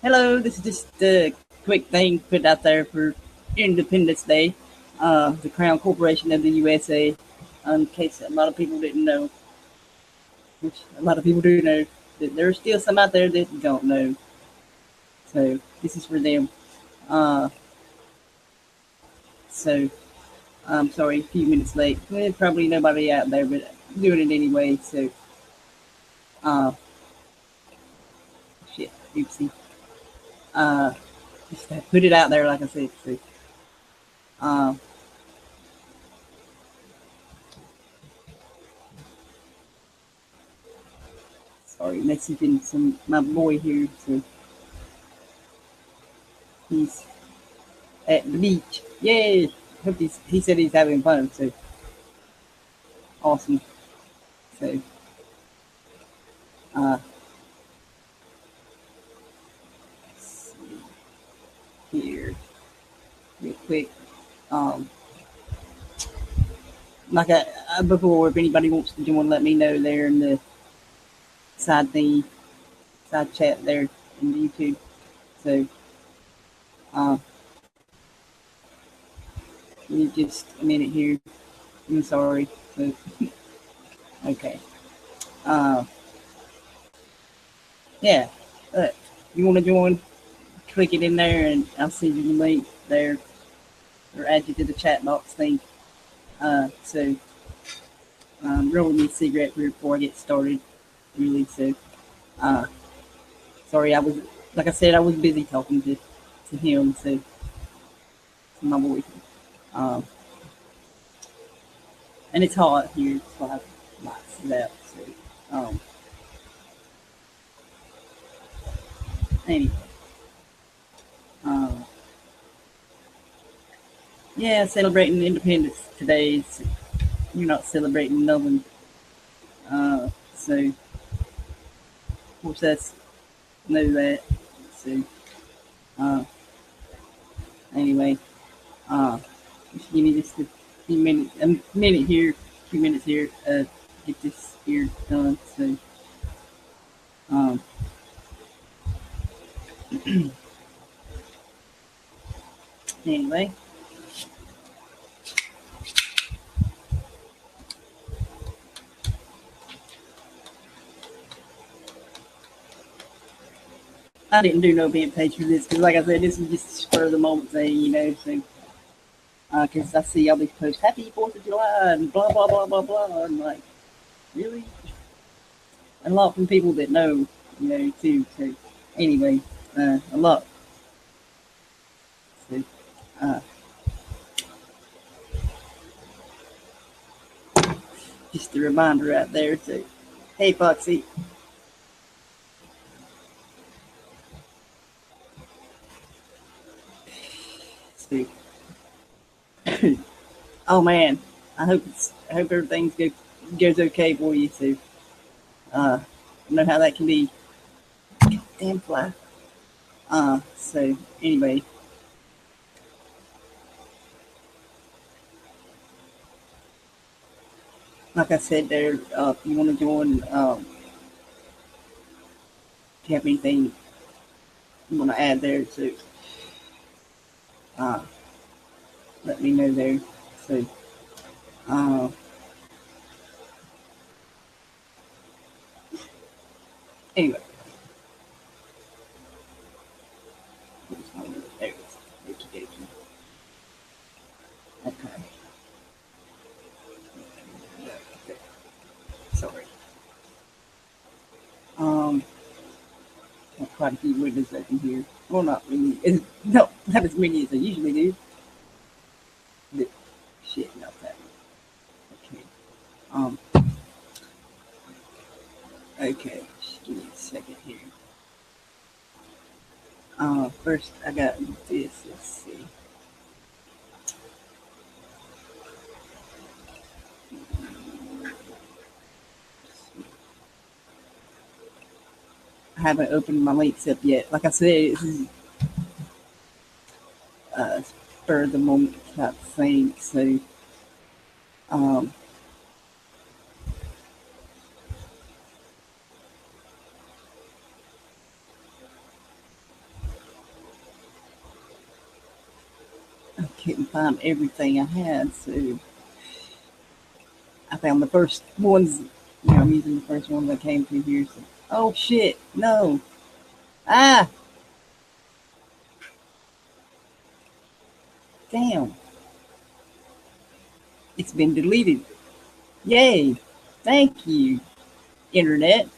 Hello, this is just a quick thing put out there for Independence Day, the Crown Corporation of the USA, in case a lot of people didn't know, which a lot of people do know, that there are still some out there that don't know. So this is for them. Uh, so I'm sorry, a few minutes late. Probably nobody out there, but I'm doing it anyway. So, uh, shit, oopsie. Uh, just put it out there, like I said. So, uh, sorry, messaging some my boy here. So he's at the beach. Yay! Hope he said he's having fun. So awesome. So uh, let's see here real quick. Um, like before, if anybody wants to join, let me know there in the side thingy, side chat there in YouTube. So uh, give me just a minute here. I'm sorry. So, okay. Uh, yeah. Uh, you want to join? Click it in there, and I'll send you the link there, or add you to the chat box thing. So rolling me a cigarette here before I get started. Really, so uh, sorry, I was like I said, I was busy talking to him, so to my boy. Um, and it's hot here, so I have lights out. So anyway, um, yeah, celebrating independence today. You're not celebrating nothing. So of course that's know that. So uh, anyway, uh, just give me just a minute here, 2 minutes here, get this here done. So um, anyway, I didn't do no bent page for this because, like I said, this is just a spur of the moment thing, you know. So because I see all these posts, Happy 4th of July and blah blah blah blah blah. I'm like, really? And a lot from people that know, you know, too. So anyway, a lot. So uh, just a reminder out there. So hey, Foxy. So, oh man, I hope goes okay for you. So I know how that can be. Damn fly. So anyway, like I said, there, if you want to join, if you have anything you want to add there, so uh, let me know there. So uh, anyway, there it is. Okay. Okay. Sorry. Um, got quite a few windows open here. Well, not really. No, not as many as I usually do. But shit, not that. Okay. Um. Okay. Just give me a second here. First I got this. Let's see. I haven't opened my links up yet. Like I said, this is spur of the moment type thing. So, um, couldn't find everything I had, so I found the first ones. I'm using the first ones I came to here. So, oh shit, no. Ah, damn. It's been deleted. Yay. Thank you, Internet.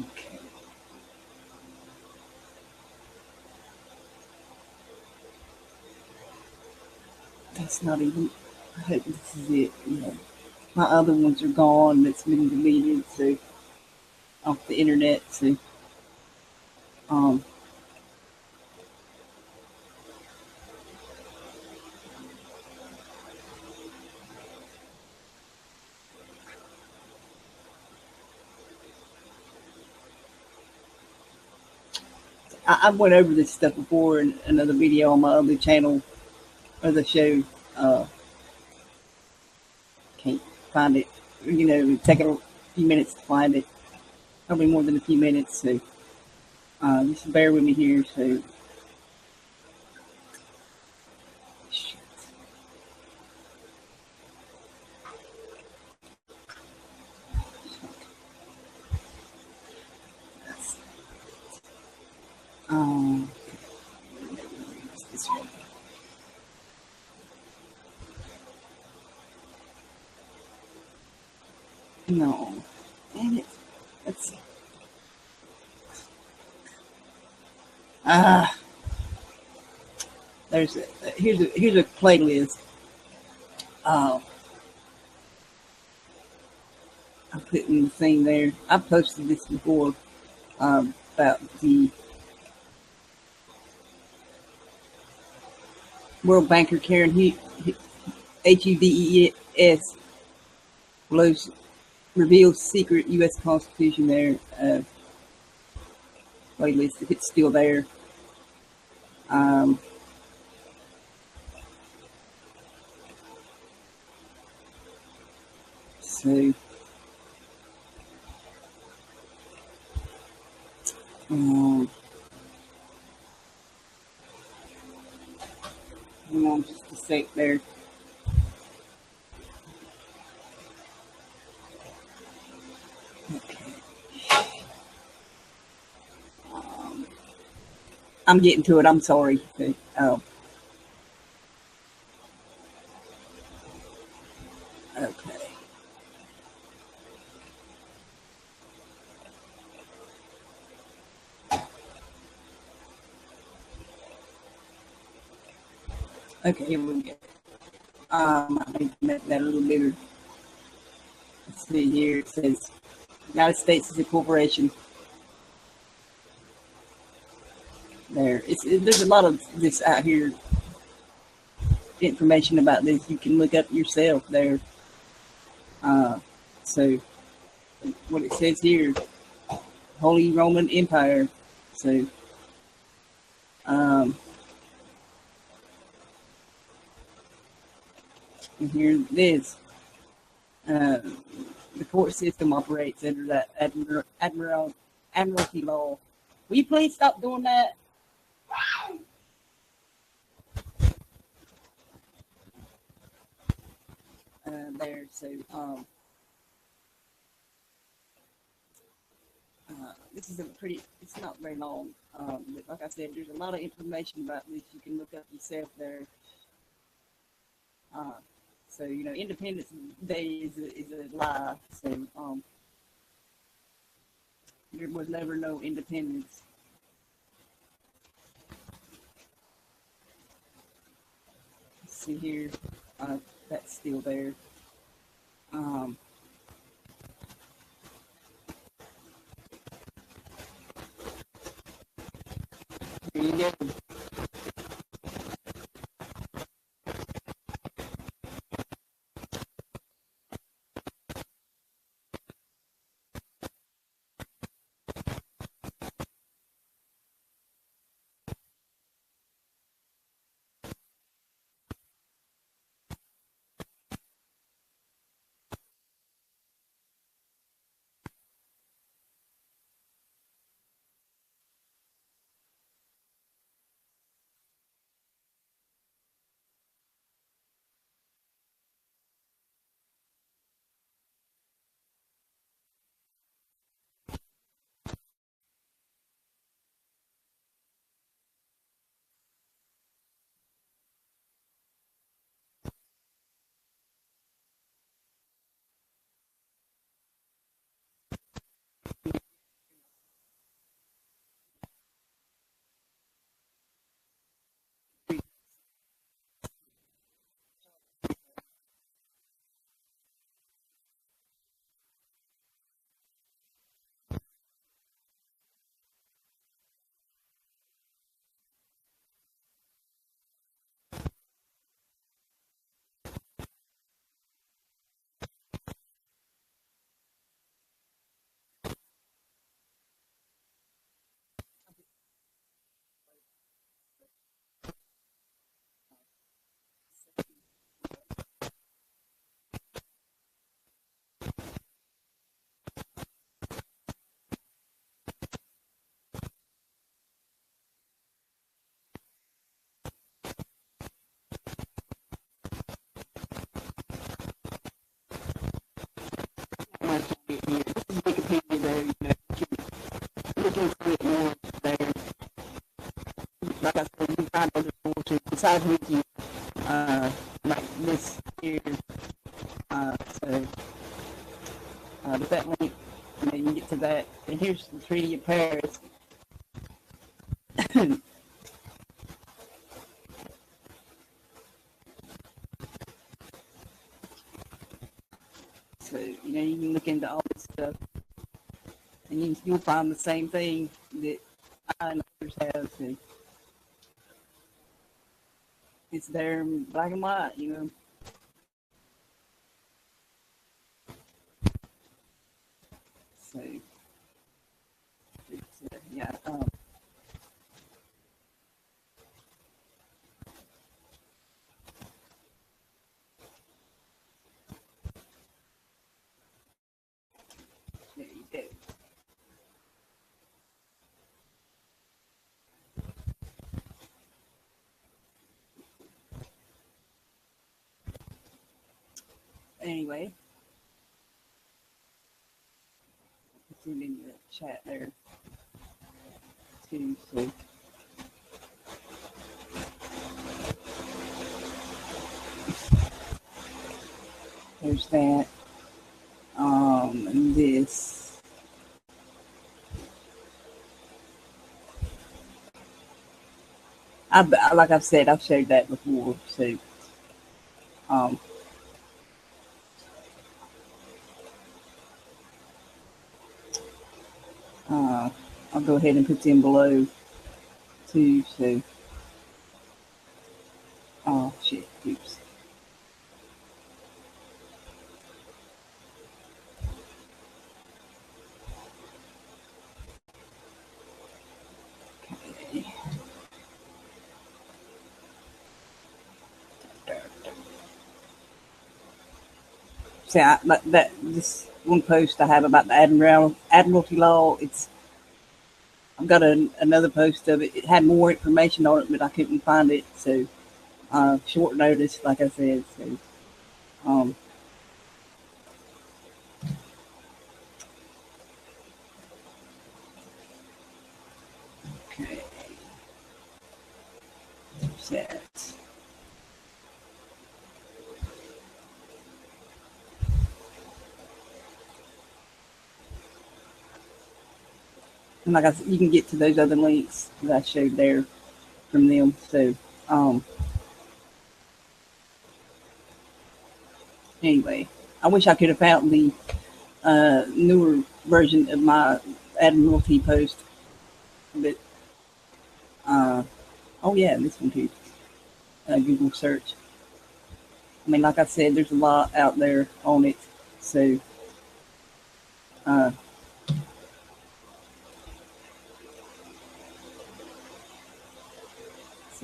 Okay. That's not even. I hope this is it. Yeah. My other ones are gone. That's been deleted. So off the internet. So um, I went over this stuff before in another video on my other channel or the show. Can't find it. Take a few minutes to find it. Probably more than a few minutes. So just bear with me here. So shit. Um, this one. No, damn it. Let's see. Ah, here's a playlist. Uh, I put in the thing there. I posted this before about the World Banker Karen Hudes blows reveals secret U.S. Constitution there. Playlist if it's still there. Um, so um, hang on just a sec there. Okay. I'm getting to it. I'm sorry. Okay. Okay. Okay, here we go. I need to make that a little bigger. Let's see here. It says United States is a corporation. There's a lot of this out here. Information about this you can look up yourself there. So what it says here, Holy Roman Empire. So and here it is. The court system operates under that admiralty law. Will you please stop doing that? There. So this is it's not very long. But like I said, there's a lot of information about this you can look up yourself there. So Independence Day is a lie. So there was never no independence. Let's see here, that's still there. Here you go. find other sources besides Wiki, like this here. So with that link, you can get to that. And here's the Treaty of Paris. So, you can look into all this stuff, and you'll find the same thing that I and others have. So it's there in black and white. So, yeah. There you go. Anyway, it's in the chat there too. So there's that. And this. Like I've said, I've shared that before. So, I'll go ahead and put them below too. So, oh shit, oops. Okay. See, this one post I have about the Admiralty law. I've got another post of it. It had more information on it, but I couldn't find it. So, short notice, like I said. So, okay. Set. And like I said, you can get to those other links that I showed there from them. So, anyway, I wish I could have found the newer version of my Admiralty post, but oh yeah, this one too. Google search. I mean, like I said, there's a lot out there on it. So, so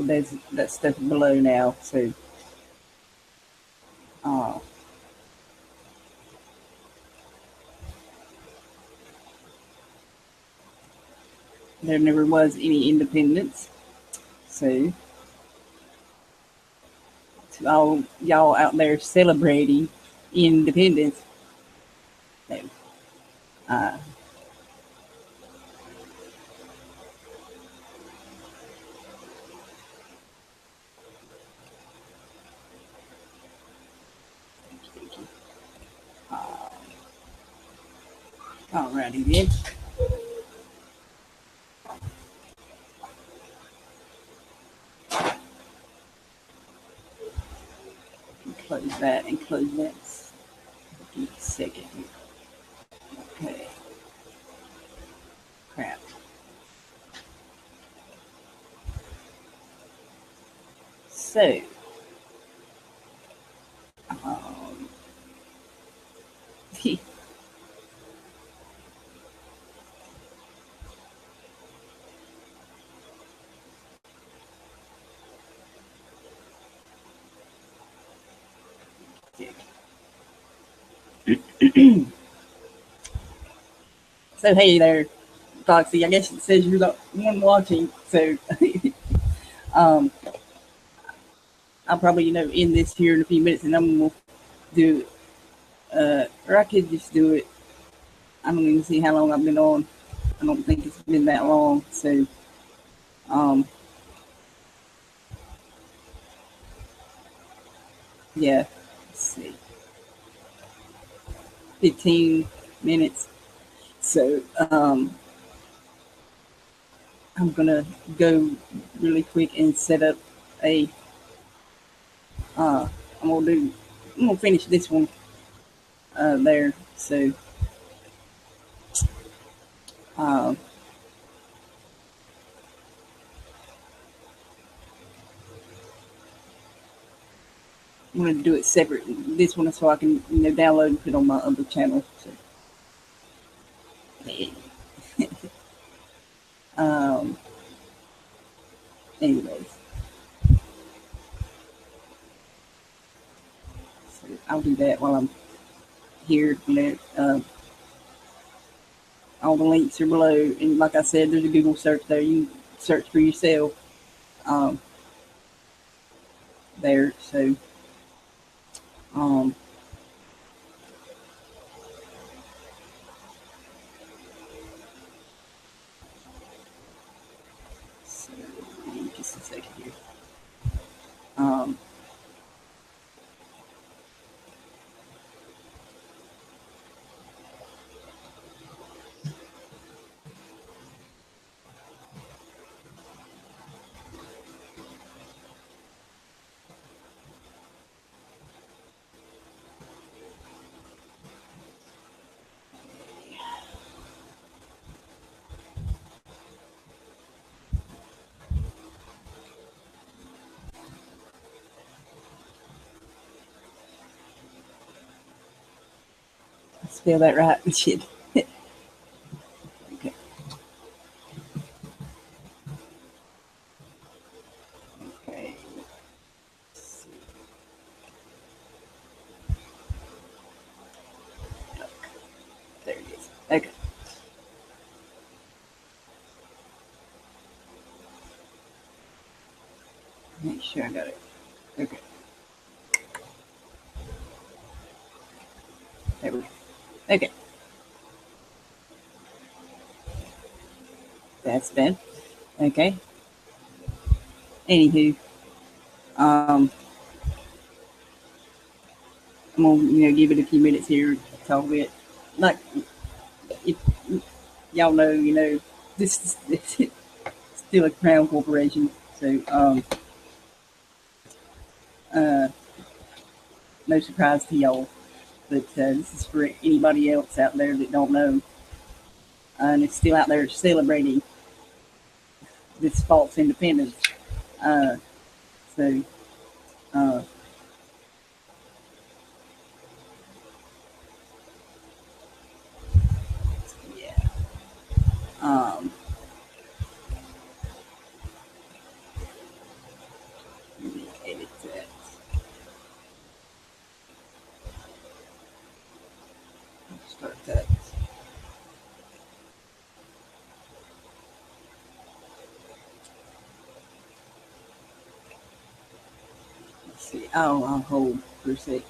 there's that stuff below now. So, there never was any independence. So, to all y'all out there celebrating independence, no. Alrighty then. Close that and close that. Give me a second here. Okay. Crap. So, so hey there, Foxy. I guess it says you're the one watching. So, I'll probably end this here in a few minutes, and I'm gonna do it. Or I could just do it. I don't even see how long I've been on. I don't think it's been that long. So, Yeah. Let's see. 15 minutes. So I'm gonna go really quick and set up a. Uh, I'm gonna do. I'm gonna finish this one there. So uh, I'm gonna do it separate. This one so I can download and put on my other channel. So, um, anyways, so I'll do that while I'm here. All the links are below, and like I said, there's a Google search there. You can search for yourself um, there. Um, so just a second here. Um, spell that right. Shit. Okay. Okay. There it is. Okay. Make sure I got it. Okay. There we go. Okay. That's bad. Okay. Anywho, um, I'm gonna give it a few minutes here to talk a bit. Like if y'all know, this is still a crown corporation, so uh, no surprise to y'all. But this is for anybody else out there that don't know, and it's still out there celebrating this false independence. Uh, so uh, yeah, um, let me edit that. Start that. Let's see. Oh, I'll hold for a sec.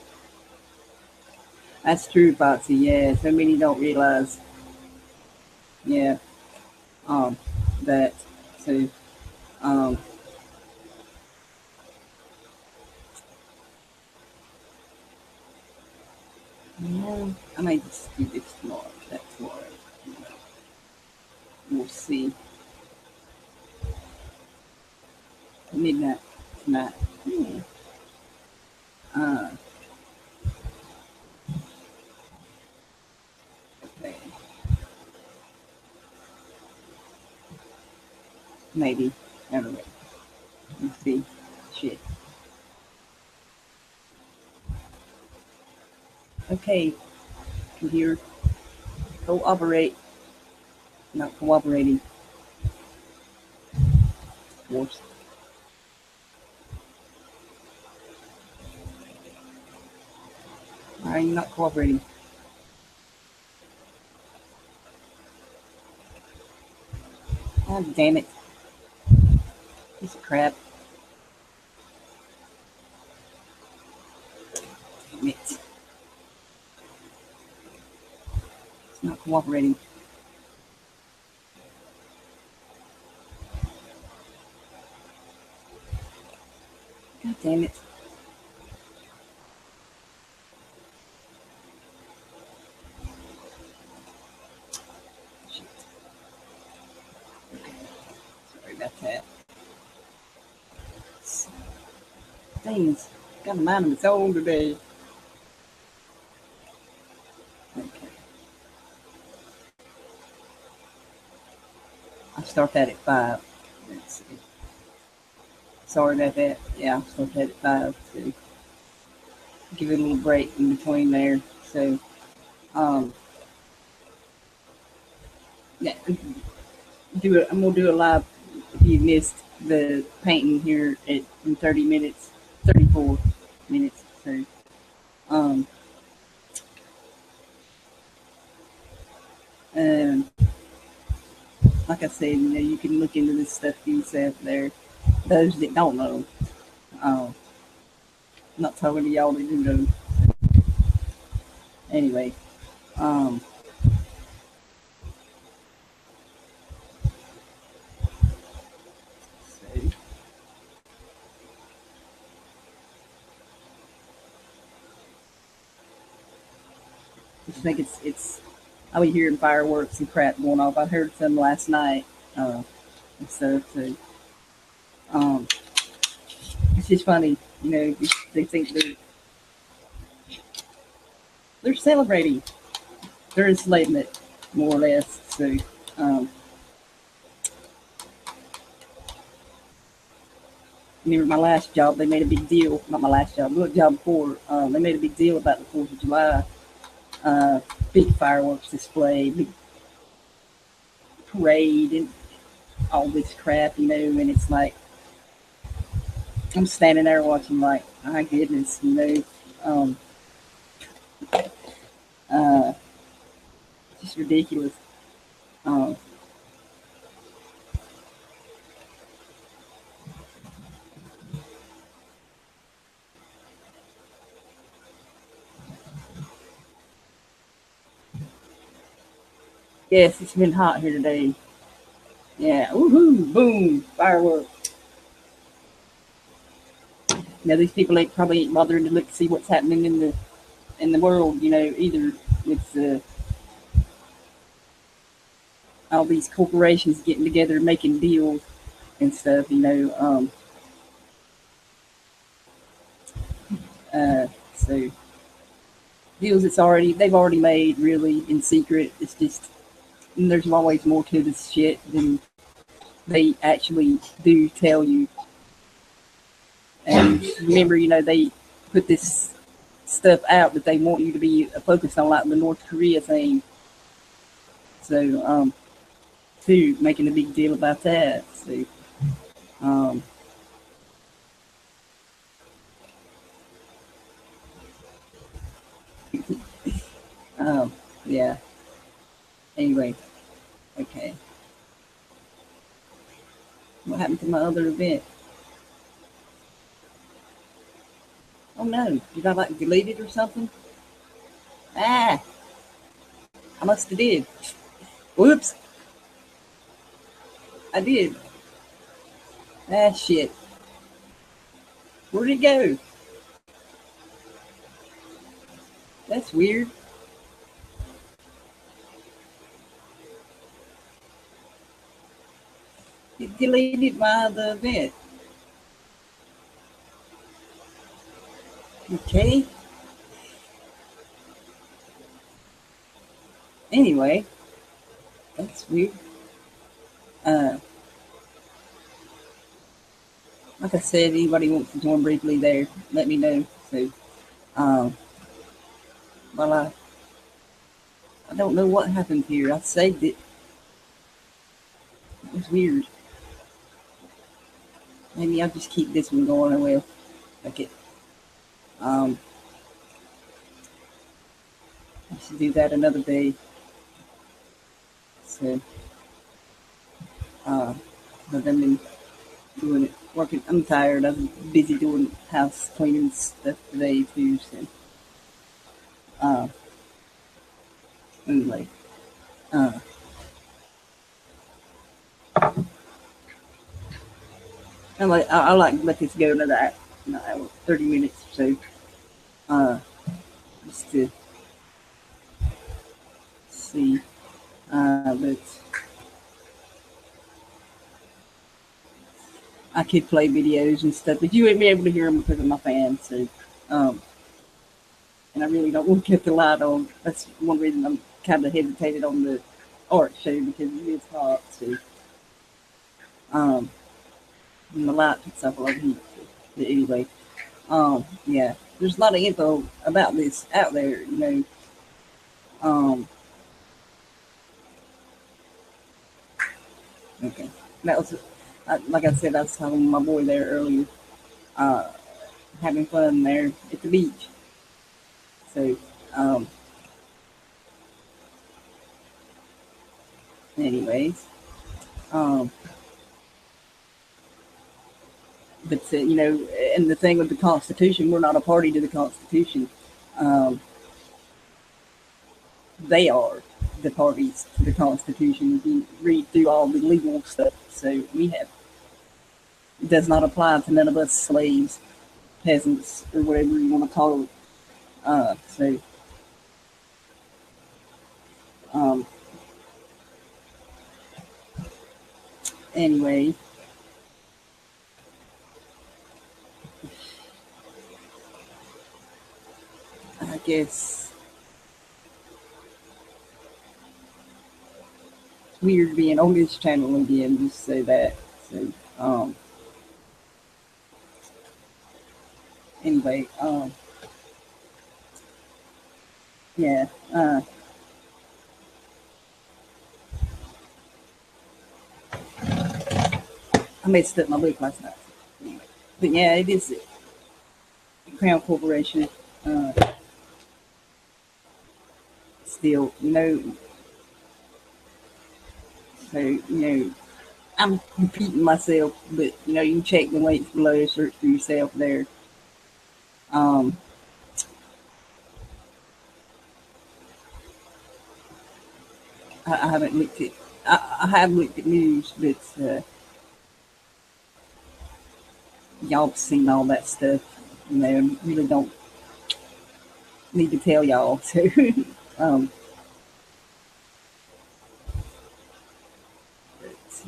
That's true, Foxy. Yeah, so many don't realize. Yeah, um, that. So, um, yeah, I might just do this tomorrow. That's tomorrow. We'll see. Midnight tonight. Yeah. Uh, okay. Maybe. I don't know. Let's see. Shit. Okay. Computer. Cooperate. Not cooperating. Of course. Why are you not cooperating? Oh, damn it. Piece of crap. Damn it. It's not cooperating. God damn it. cat. Things got a mind of its own today. Okay. I start that at 5. Let's see. Sorry about that. Yeah, I'll start that at 5. So give it a little break in between there. So, yeah, I'm gonna do a live. If you missed the painting here in 30 minutes, 34 minutes. So, um, um, like I said, you can look into this stuff yourself there. Those that don't know, I'm not talking to y'all that do know. Anyway, um, so just think it's. I was hearing fireworks and crap going off. I heard some last night and stuff. So um, it's just funny, they think they're celebrating. They're enslaving it more or less. So um, remember my last job, they made a big deal. Not my last job, the job before. They made a big deal about the 4th of July. Uh, Big fireworks display, big parade, and all this crap, and it's like I'm standing there watching, like, my goodness, um, uh, just ridiculous. Um, yes, it's been hot here today. Yeah, woohoo, boom, fireworks. Now these people ain't probably ain't bothering to look to see what's happening in the world, either with all these corporations getting together and making deals and stuff. So deals they've already made really in secret. It's just there's always more to this shit than they actually do tell you. And remember, they put this stuff out that they want you to be focused on, like the North Korea thing. So, too, making a big deal about that. So, um, um, yeah. Anyway, okay. What happened to my other event? Oh no, did I like delete it or something? Ah, I must have did. Whoops, I did. Ah, shit. Where'd it go? That's weird. It deleted my other event. Okay. Anyway, that's weird. Uh, like I said, anybody wants to join briefly there, let me know. So, um, well, I don't know what happened here. I saved it. It was weird. Maybe I'll just keep this one going. I will. Okay. Um, I should do that another day. So, uh, but I've been doing it, working. I'm tired. I'm busy doing house cleaning stuff today too. So, uh, anyway, uh, I like to let this go another hour, 30 minutes or so. Uh, just to see. But I could play videos and stuff, but you wouldn't be able to hear them because of my fan. So, um, and I really don't want to get the light on. That's one reason I'm kind of hesitated on the art show because it is hot. So, and the light picks up a lot of heat. But anyway, yeah, there's a lot of info about this out there. Um, okay, that was like I said. I was telling my boy there earlier, uh, having fun there at the beach. So, um, anyways, um, but and the thing with the Constitution, we're not a party to the Constitution. Um, they are the parties to the Constitution. If you read through all the legal stuff, so we have it does not apply to none of us slaves, peasants, or whatever you want to call it. So um, anyway, I guess it's weird being on this channel again. Just say that. So anyway, yeah. I messed up my book last night. Anyway, but yeah, it is Crown Corporation. Uh, Still, so I'm repeating myself, but you can check the links below, search for yourself there. Um, I haven't looked at. I have looked at news, but y'all have seen all that stuff. Really don't need to tell y'all. So, um, but,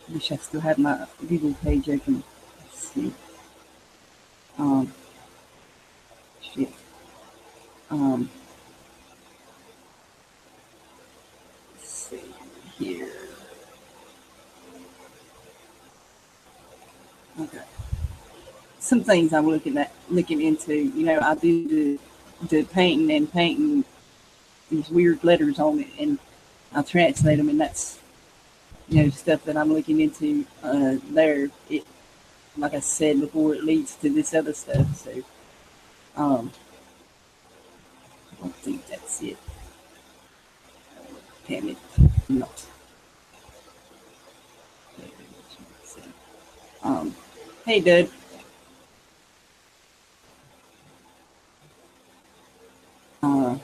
wish I still had my Google page open. Let's see. Um, shit. Um, let's see here. Okay. Some things I'm looking into. I do the painting these weird letters on it, and I translate them, and that's stuff that I'm looking into. There, it like I said before, it leads to this other stuff. So, um, I don't think that's it. Damn it, not. Um, hey, dude. Uh,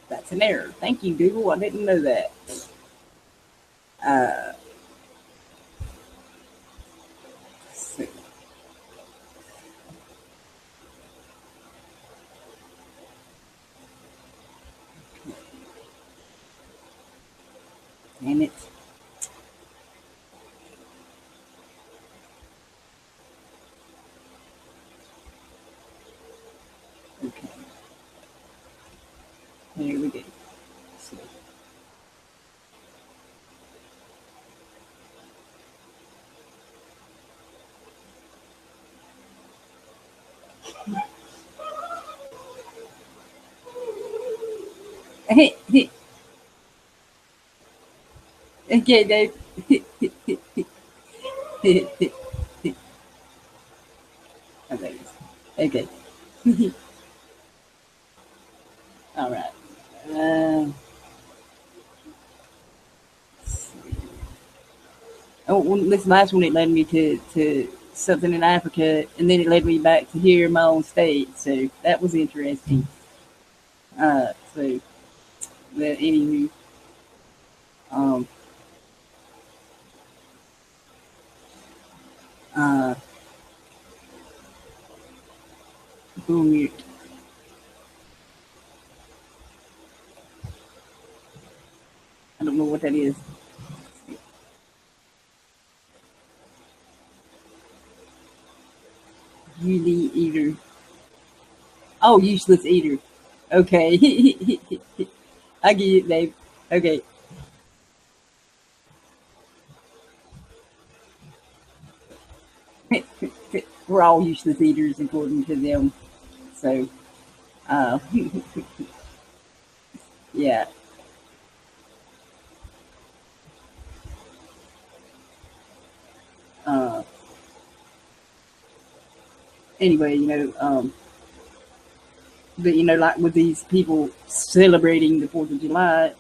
that's an error. Thank you, Google. I didn't know that. Uh, so, damn it. Okay, here we go. So, okay, Dave. Okay. Okay. All right. Uh, this last one it led me to something in Africa, and then it led me back to here in my own state. So that was interesting. So the anywho, um, uh, boom mute. what that is. Beauty eater. Oh, useless eater. Okay. I get it, Dave. Okay. We're all useless eaters according to them. So, uh, yeah. Uh, anyway, but like with these people celebrating the 4th of July,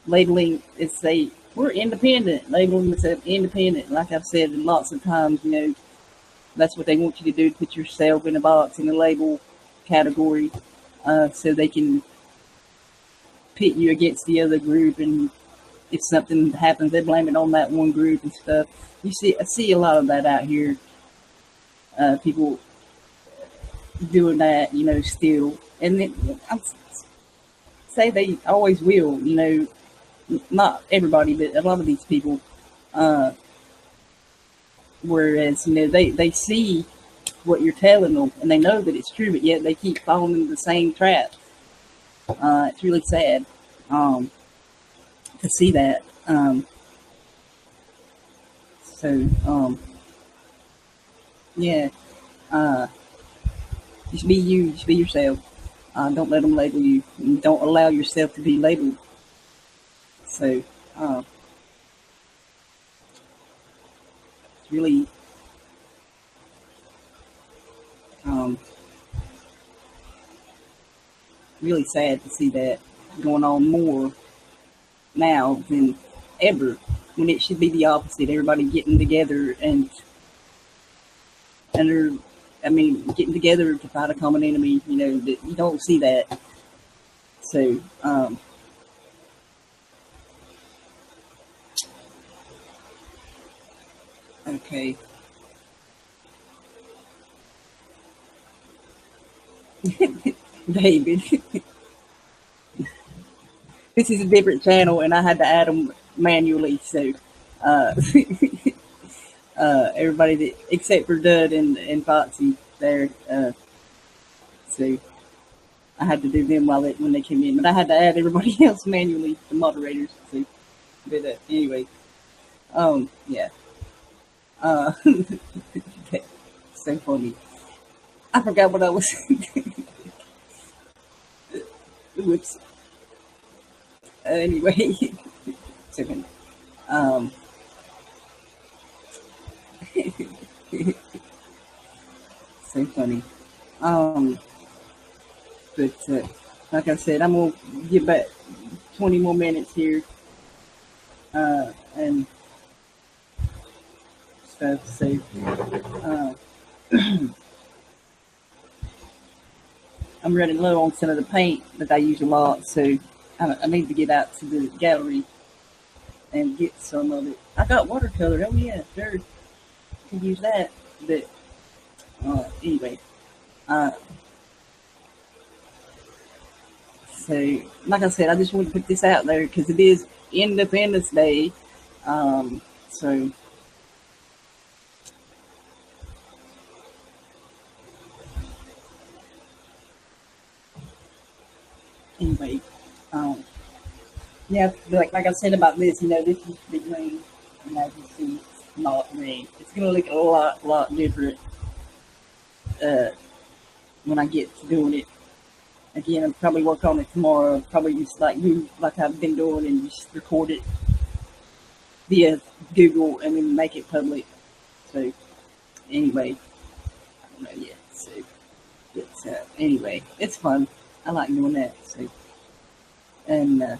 labeling it say we're independent, labeling themselves independent. Like I've said lots of times, that's what they want you to do, put yourself in a box, in a label category, so they can pit you against the other group. And if something happens, they blame it on that one group and stuff. I see a lot of that out here. People doing that, still. And then I say they always will, not everybody, but a lot of these people. Whereas, they see what you're telling them and they know that it's true, but yet they keep falling into the same trap. It's really sad to see that. So, yeah, uh, just be you, just be yourself. Don't let them label you. And don't allow yourself to be labeled. So, it's really, um, really sad to see that going on more now than ever, when it should be the opposite. Everybody getting together and getting together to fight a common enemy. You don't see that. So, okay. David, this is a different channel, and I had to add them manually. So, uh, everybody except for Dud and Foxy there. So I had to do them when they came in, but I had to add everybody else manually, the moderators. So, but anyway, yeah. Uh, so funny. I forgot what I was. Whoops. Anyway, second. Um, so funny. Um, but like I said, I'm gonna give back 20 more minutes here, and stuff. So, uh, I'm running low on some of the paint that I use a lot, so I need to get out to the gallery and get some of it. I got watercolor. Oh yeah, sure, can use that. But anyway, uh, so like I said, I just want to put this out there because it is Independence Day. So anyway, um, yeah, like I said about this, this is big rain, and as you see, it's not rain. It's gonna look a lot different uh, when I get to doing it. Again, I'll probably work on it tomorrow. Probably just like I've been doing, and just record it via Google and then make it public. So anyway, I don't know yet. So, but anyway, it's fun. I like doing that. So, and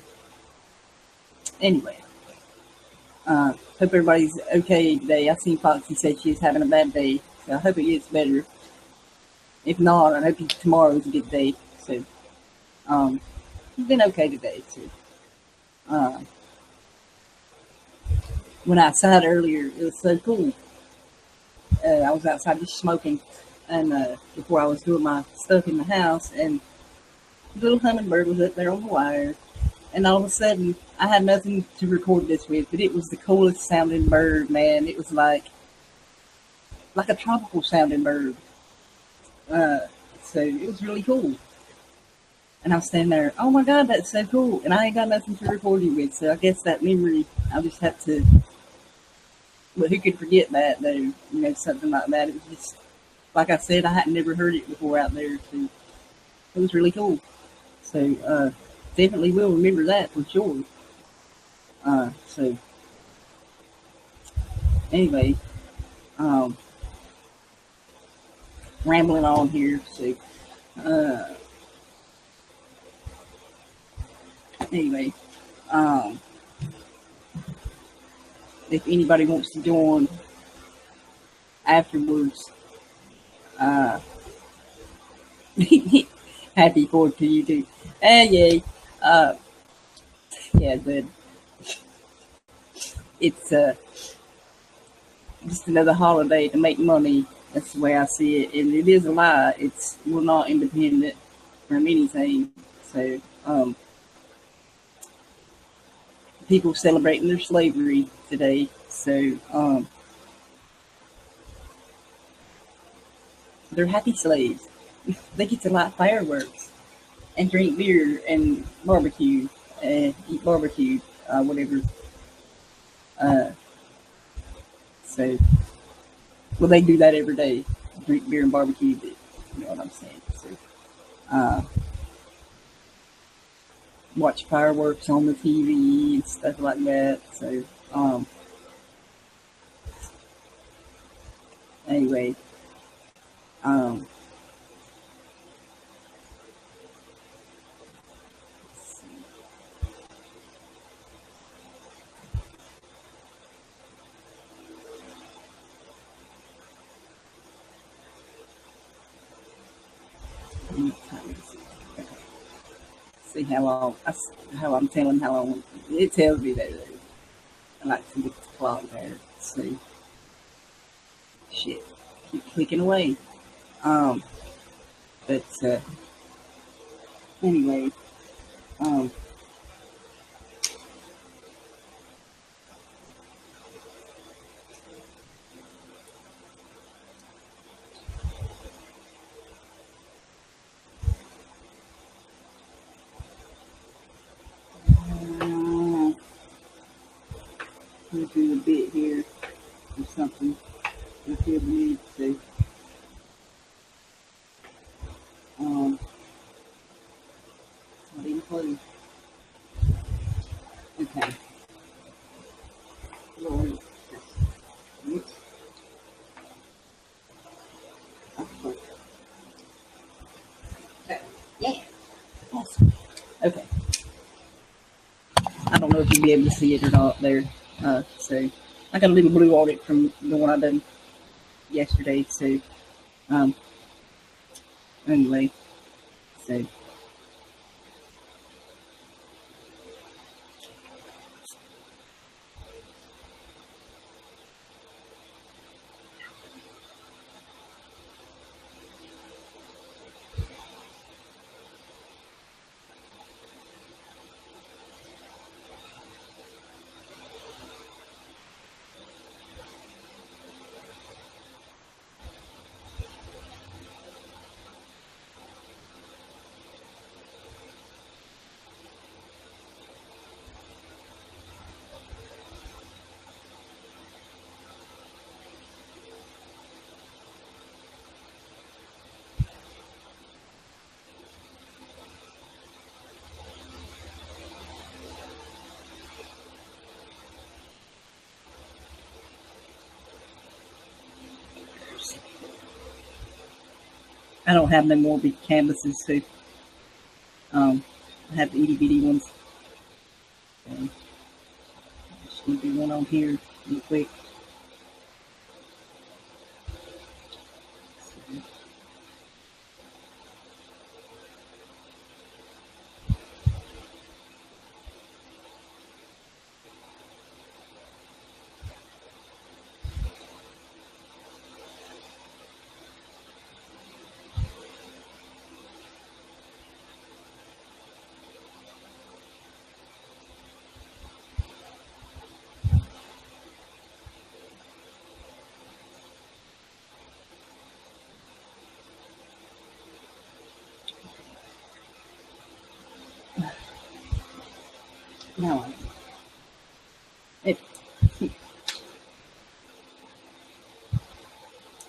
anyway, hope everybody's okay today. I seen Foxy say she's having a bad day, so I hope it gets better. If not, I hope tomorrow's a good day. So, it's been okay today. So, went outside earlier. It was so cool. I was outside just smoking, and before I was doing my stuff in the house, and the little hummingbird was up there on the wire, And all of a sudden, I had nothing to record this with, but it was the coolest sounding bird, man. It was like a tropical sounding bird. Uh, so it was really cool. And I was standing there, oh my God, that's so cool. And I ain't got nothing to record it with. So I guess that memory, I just have to, but who could forget that though? You know, something like that. It was just, like I said, I hadn't never heard it before out there. So it was really cool. So definitely will remember that for sure. So anyway, um, rambling on here. So uh, anyway, um, if anybody wants to join afterwards, uh, happy 4th to you too. Hey, yay. Uh, yeah, good. It's just another holiday to make money. That's the way I see it, and it is a lie. We're not independent from anything. So people celebrating their slavery today. So they're happy slaves. They get to light fireworks and drink beer and barbecue and eat barbecue, whatever. Uh, so, well, they do that every day, drink beer and barbecue. But you know what I'm saying? So, uh, watch fireworks on the TV and stuff like that. So, anyway, um, see how I'm telling how long it tells me that. I like to look at the clock there. See, shit, keep clicking away. Um, but anyway, um, we'll do a bit here or something. I feel the need to. Not even close. Okay. Lord. Oops. Okay. Yeah. Awesome. Okay. I don't know if you'll be able to see it or not there. So I got a little blue on it from the one I done yesterday. So um, anyway, so I don't have no more big canvases. So I have the itty bitty ones. So just gonna do one on here real quick. Now I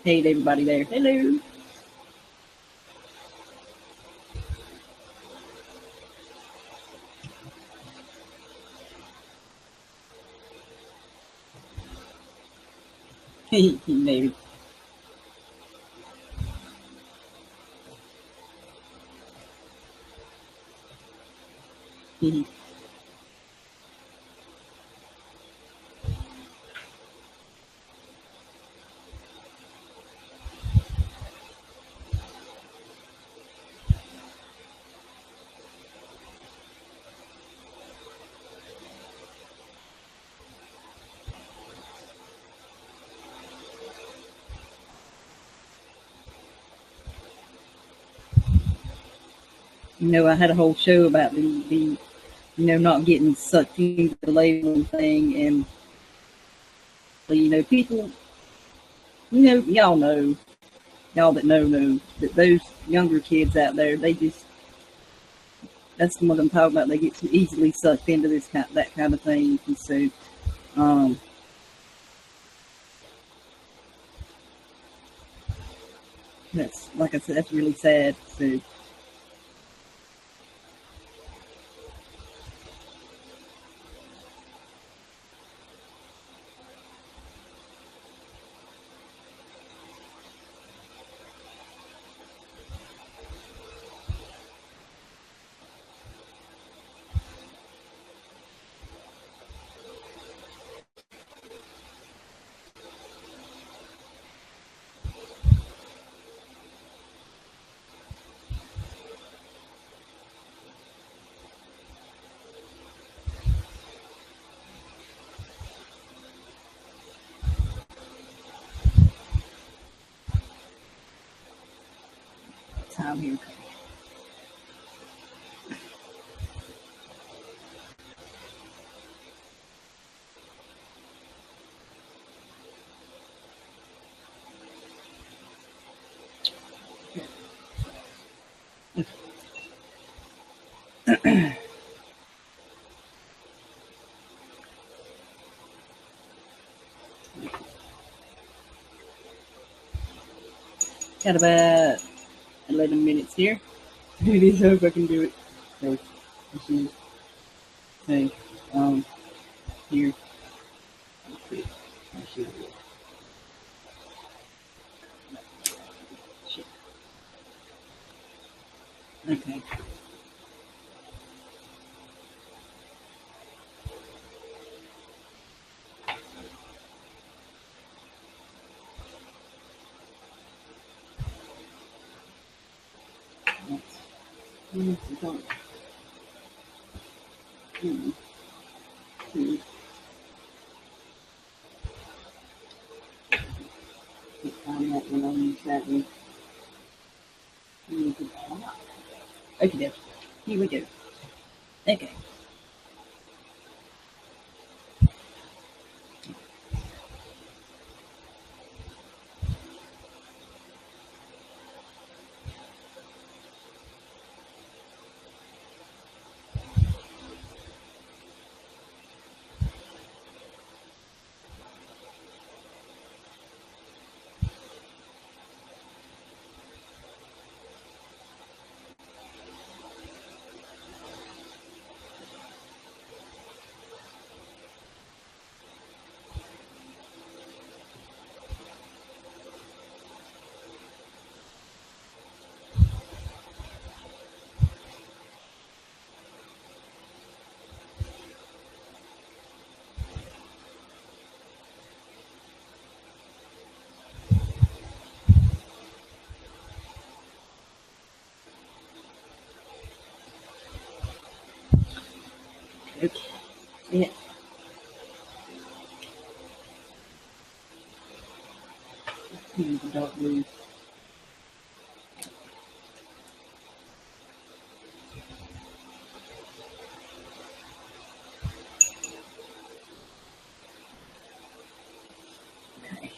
Hey, everybody there. Hello. Hey, maybe. I had a whole show about the not getting sucked into the labeling thing, and people, y'all that know that those younger kids out there, they just that's what I'm talking about. They get too easily sucked into that kind of thing, and so um, that's like I said, that's really sad. So time here. Got about 11 minutes here. Do this. Hope I can do it. So, so here. Shit. Okay. Find that one. I'll use that one. Okay, here we go. Okay. Okay. Yeah. Here's the dark blue. Okay.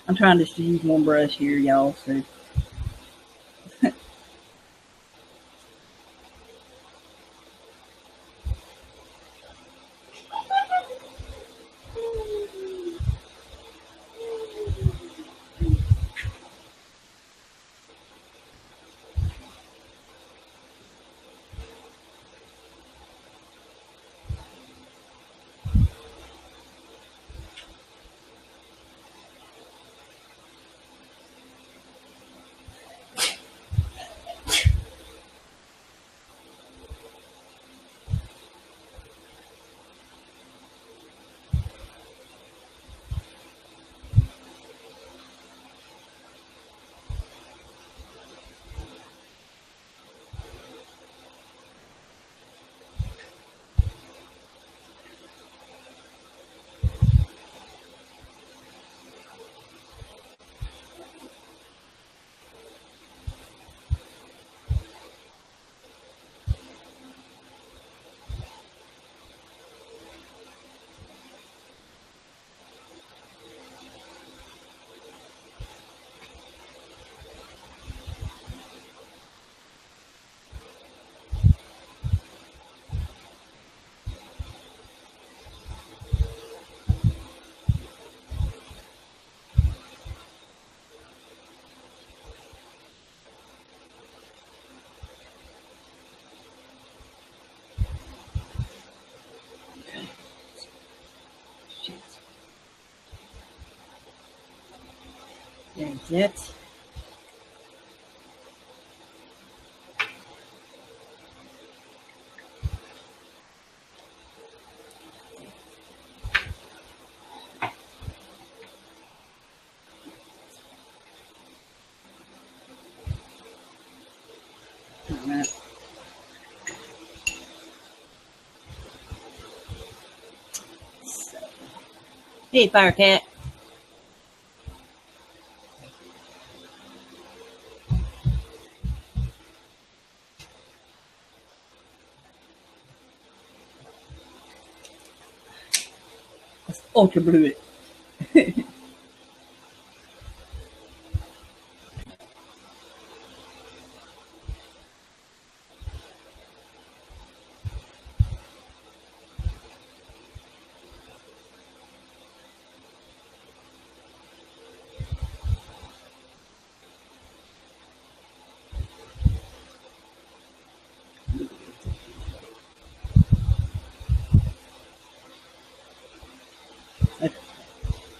I'm trying to use one brush here, y'all. So there's it. All right. Hey, Firecat. Let's ultra blue it.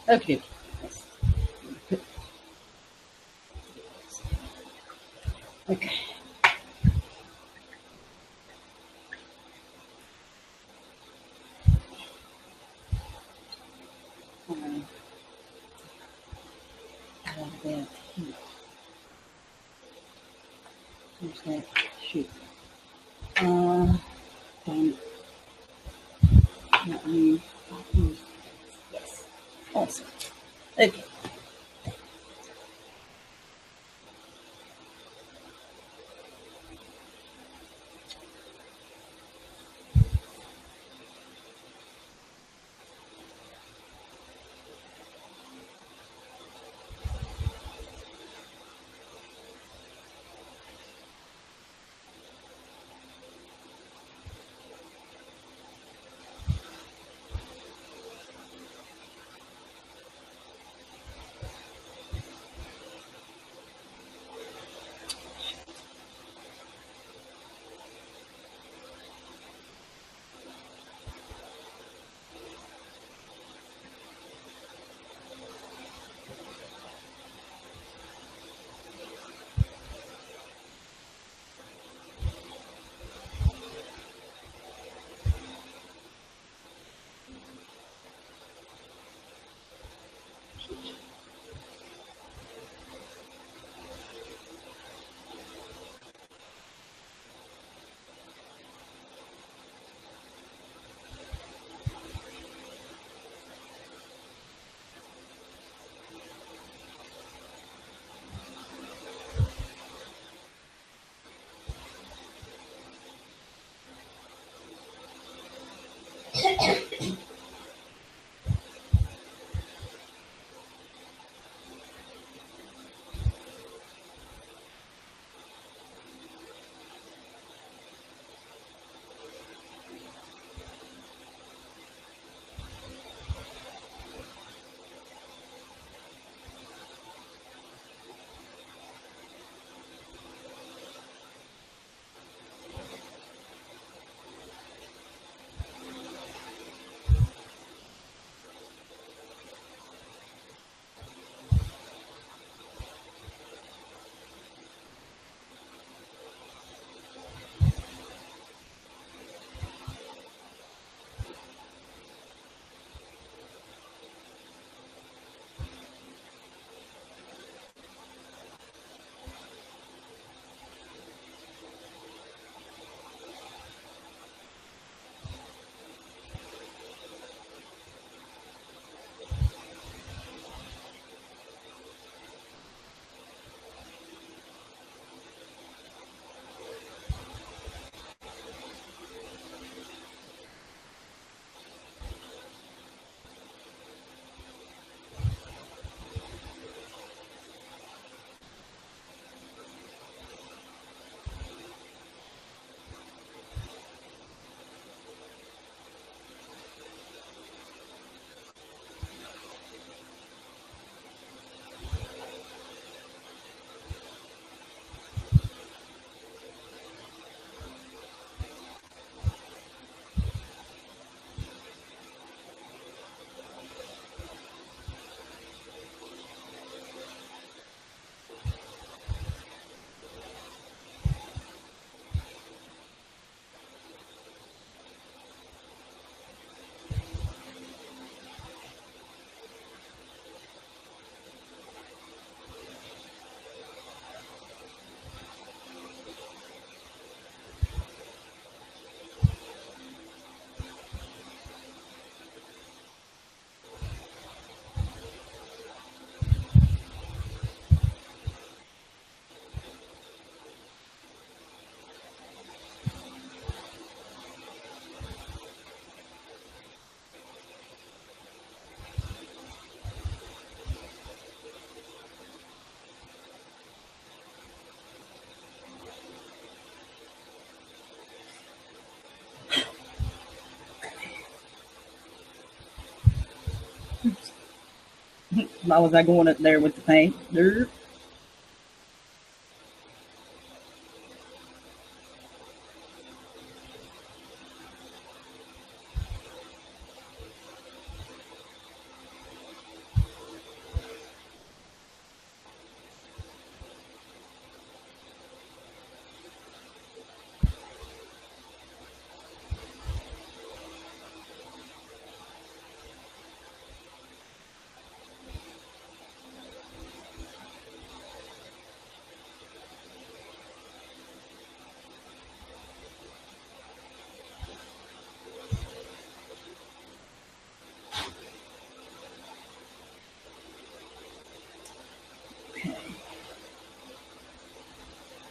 Okay. Okay. That. Where's that? Shoot. Dang it. Not me. Yes. Awesome. Okay. Why was I going up there with the paint? Dirt.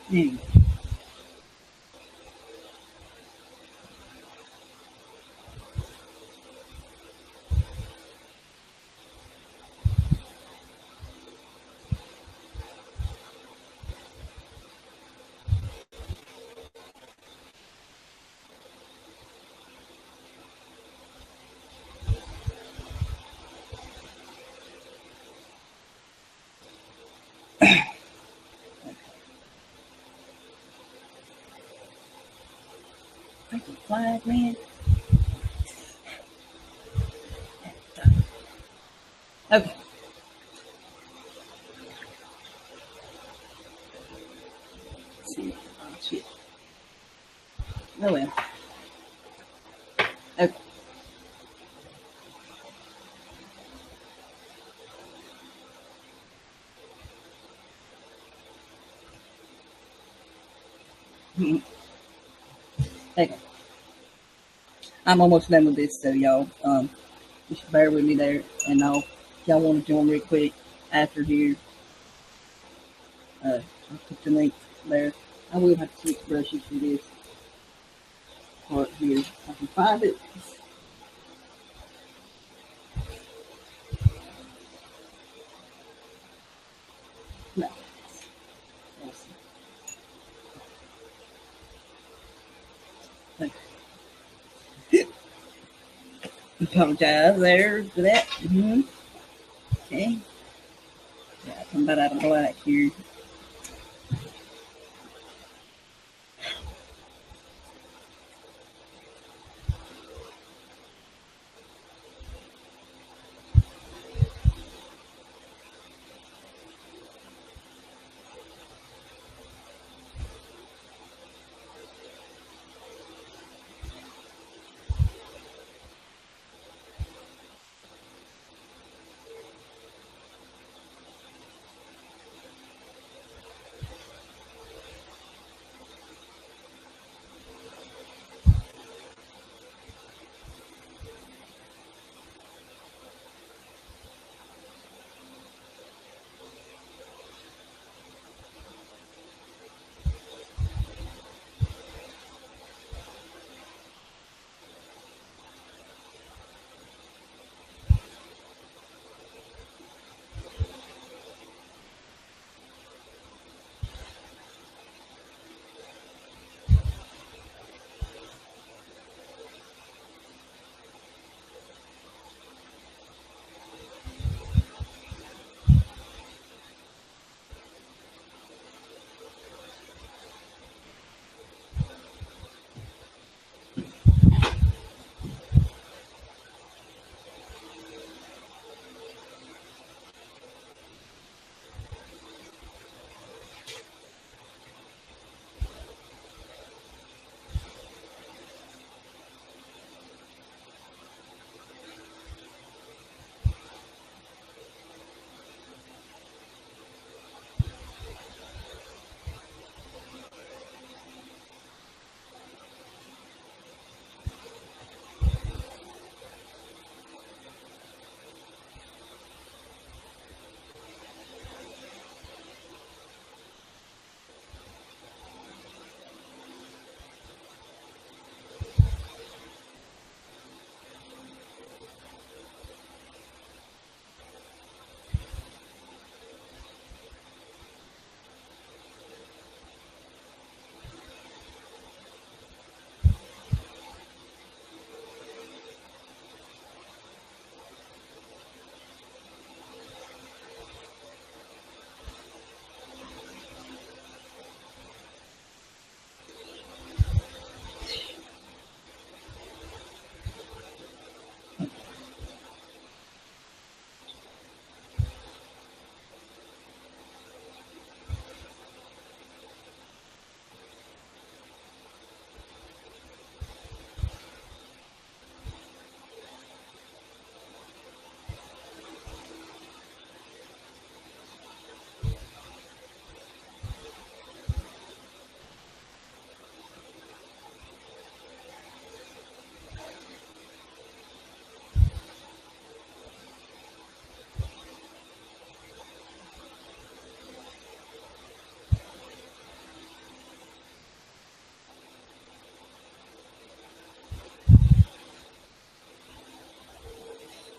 Okay. Anyway. Like the flag, man. Okay. Let's see. Oh, shit. Oh, well. Okay. Okay. I'm almost done with this, so y'all, just bear with me there, and if y'all want to join real quick after here, I'll put the link there. I will have to switch brushes for this part here. If I can find it. I apologize there for that. Okay. Yeah, come about out of black here.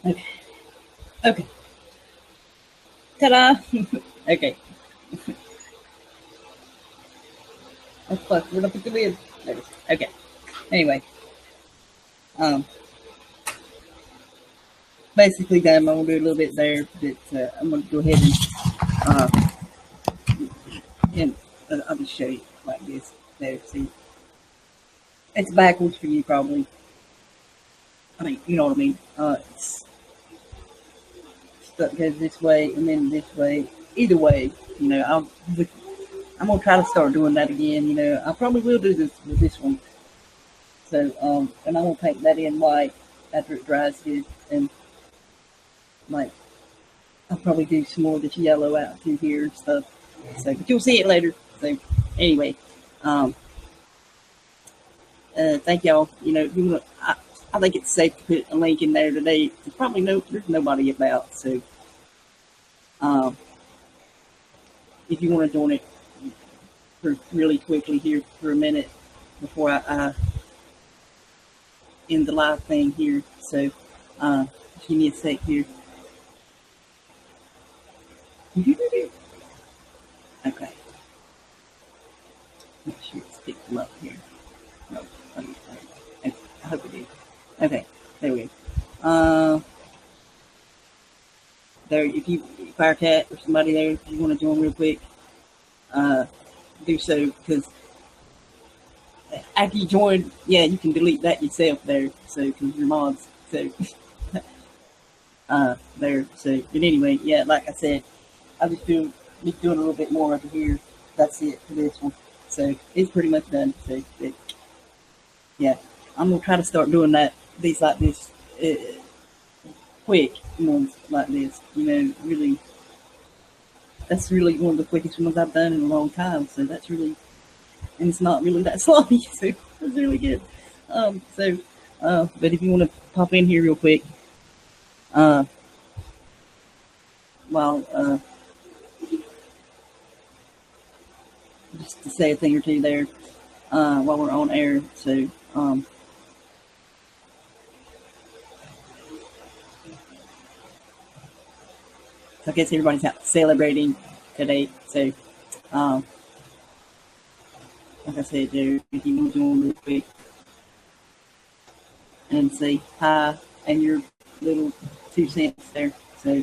Okay. Okay. Ta-da! Okay. Oh fuck, where'd I put the lid? There it is. Okay. Anyway, um, basically, I'm gonna do a little bit there, but I'm gonna go ahead uh, and I'll just show you like this. There, see, it's backwards for you probably. I mean, you know what I mean. It's stuff goes this way and then this way. Either way, you know, I'm gonna try to start doing that again. You know, I probably will do this with this one. So, and I'm gonna paint that in white after it dries good, and like I'll probably do some more of this yellow out through here and stuff. So, but you'll see it later. So, anyway, um, thank y'all. You know, I think it's safe to put a link in there today. There's probably there's nobody about. So, um, if you want to join it for really quickly here for a minute before I end the live thing here. So, just give me a sec here. Okay. Make sure it's picked them up here. No, I hope we do. Okay, there we go. There, if you fire cat or somebody there, if you want to join real quick, do so, because after you join, yeah, you can delete that yourself there. So because you're mods, so there. So, but anyway, yeah, like I said, I'll just be doing a little bit more over here. That's it for this one. So it's pretty much done. So but, yeah, I'm gonna try to start doing these like this quick ones like this. Really, that's really one of the quickest ones I've done in a long time. So that's really, and it's not really that sloppy. So that's really good. But if you want to pop in here real quick, while just to say a thing or two there while we're on air. So I guess everybody's out celebrating today. So like I said, there, if you want to join real quick and say hi and your little 2 cents there. So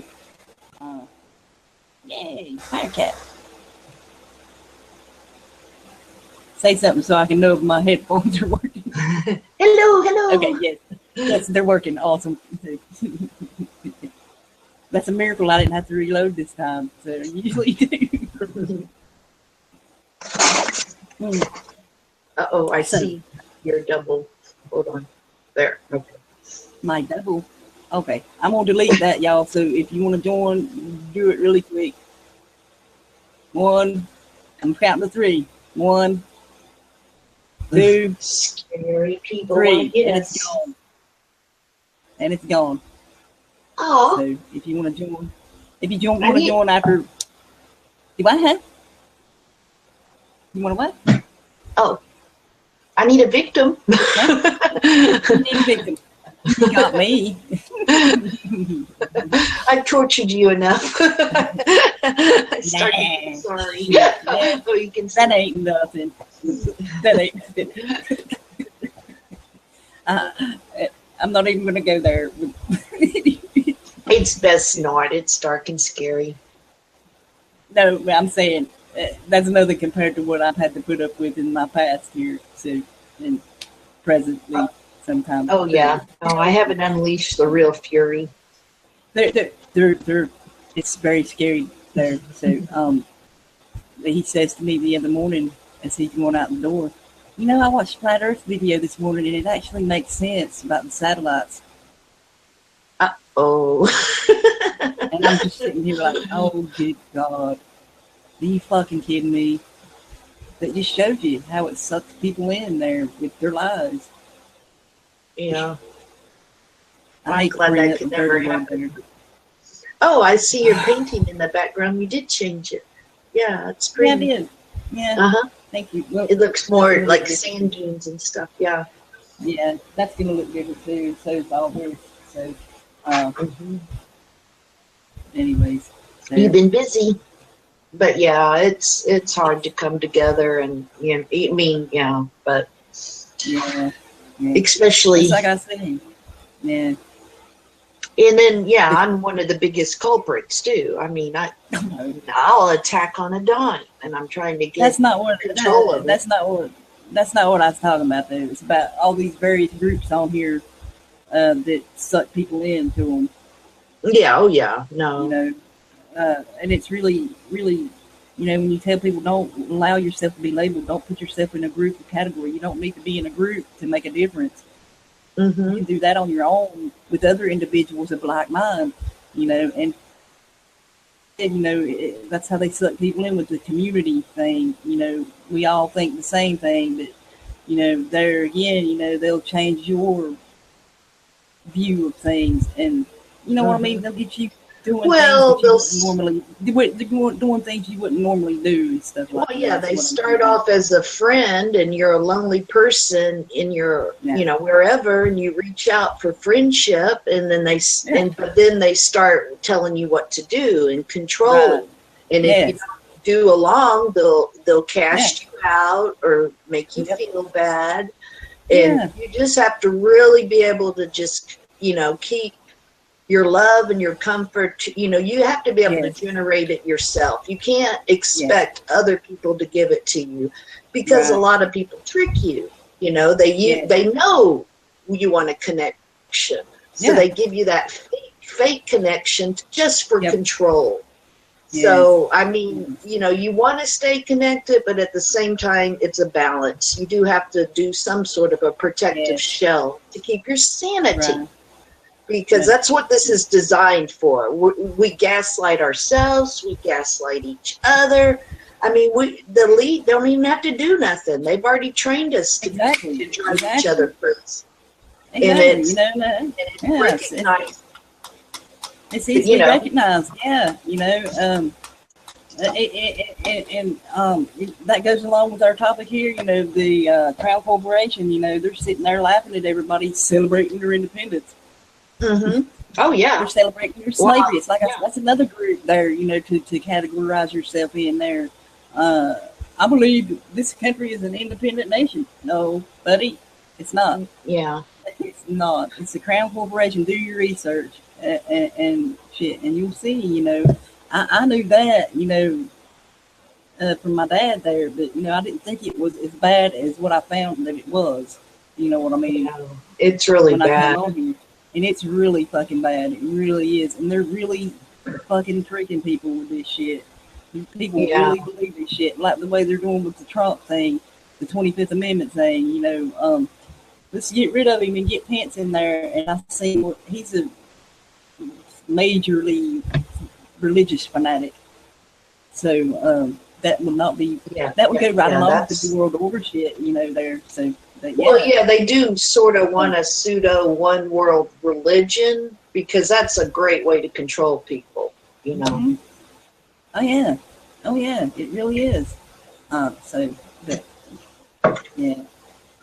yay, Firecat. Say something so I can know if my headphones are working. Hello. Okay, yes, they're working. Awesome. That's a miracle I didn't have to reload this time. So I usually do. Uh-oh, I see your double. Hold on. There. Okay. My double. Okay, I'm going to delete that, y'all. So if you want to join, do it really quick. 1, I'm counting to 3. 1, 2, scary people. 3, and it's gone. Oh. So if you want to join, want to join after, do I have? You want to what? Oh, I need a victim. You need a victim. You got me. I've tortured you enough. I started getting sorry. Yeah. Oh, you can that ain't nothing. That ain't nothing. I'm not even going to go there. It's best not. It's dark and scary. No, I'm saying that's another compared to what I've had to put up with in my past here. So, and presently, sometimes. Oh yeah. Oh, I haven't unleashed the real fury. They're. It's very scary there. So, he says to me the other morning as he's going out the door, I watched Flat Earth video this morning and it actually makes sense about the satellites. Oh. And I'm just sitting here like, oh, good God. Are you fucking kidding me? That just shows you how it sucks people in there with their lives. Yeah. I'm glad that could never happen. Oh, I see your painting in the background. You did change it. Yeah, it's pretty. Yeah, I did. Yeah. Uh-huh. Thank you. Well, it looks more like sand dunes and stuff. Yeah. Yeah, that's going to look good too. So is all this. So, anyways. So. You've been busy. But yeah, it's hard to come together and, but. Yeah. Especially. It's like I said. Yeah. And then, I'm one of the biggest culprits too. I mean, I'll attack on a dime, and I'm trying to get control of it. That's not what I was talking about though. It's about all these various groups on here that suck people into them. Yeah. Oh yeah. No. And it's really, really, when you tell people don't allow yourself to be labeled, don't put yourself in a group or category. You don't need to be in a group to make a difference. Mm-hmm. You can do that on your own with other individuals of like mind, and that's how they suck people in with the community thing. We all think the same thing, but there again, they'll change your view of things, and what I mean. They'll get you doing doing things you wouldn't normally do and stuff like that. Well, yeah, they start off as a friend, and you're a lonely person in your, wherever, and you reach out for friendship, and then but then they start telling you what to do and control it. And if you don't do along, they'll cast you out or make you feel bad. And you just have to really be able to just, keep your love and your comfort. You have to be able to generate it yourself. You can't expect other people to give it to you, because a lot of people trick you. They know you want a connection, so they give you that fake connection just for control. So, I mean, you want to stay connected, but at the same time, it's a balance. You do have to do some sort of a protective shell to keep your sanity, because that's what this is designed for. We gaslight ourselves. We gaslight each other. I mean, the elite don't even have to do nothing. They've already trained us to drive each other first. And it's recognized. It's easily recognized, and that goes along with our topic here. The Crown Corporation. They're sitting there laughing at everybody celebrating their independence. Mm-hmm. Oh yeah, they're celebrating their slavery. It's like that's another group there. To categorize yourself in there. I believe this country is an independent nation. No, buddy, it's not. Yeah, it's not. It's the Crown Corporation. Do your research. And shit, and you'll see. I knew that. From my dad there, but I didn't think it was as bad as what I found that it was. You know what I mean? It's really bad, and it's really fucking bad. It really is, and they're really fucking tricking people with this shit. People really believe this shit, like the way they're doing with the Trump thing, the 25th Amendment thing. Let's get rid of him and get Pence in there. And I see he's a majorly religious fanatic, so that would not be that would go right along with the world order shit, there. So they do sort of want a pseudo one world religion, because that's a great way to control people, Mm-hmm. Oh yeah, it really is.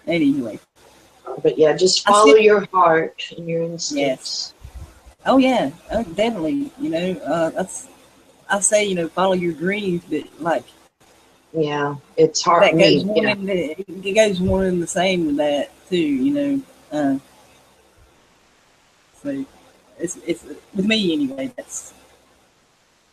Anyway, but just follow your heart and your instincts. Oh yeah, definitely. I say, follow your dreams, but it's hard. That goes it goes one and the same with that too. So it's with me anyway. That's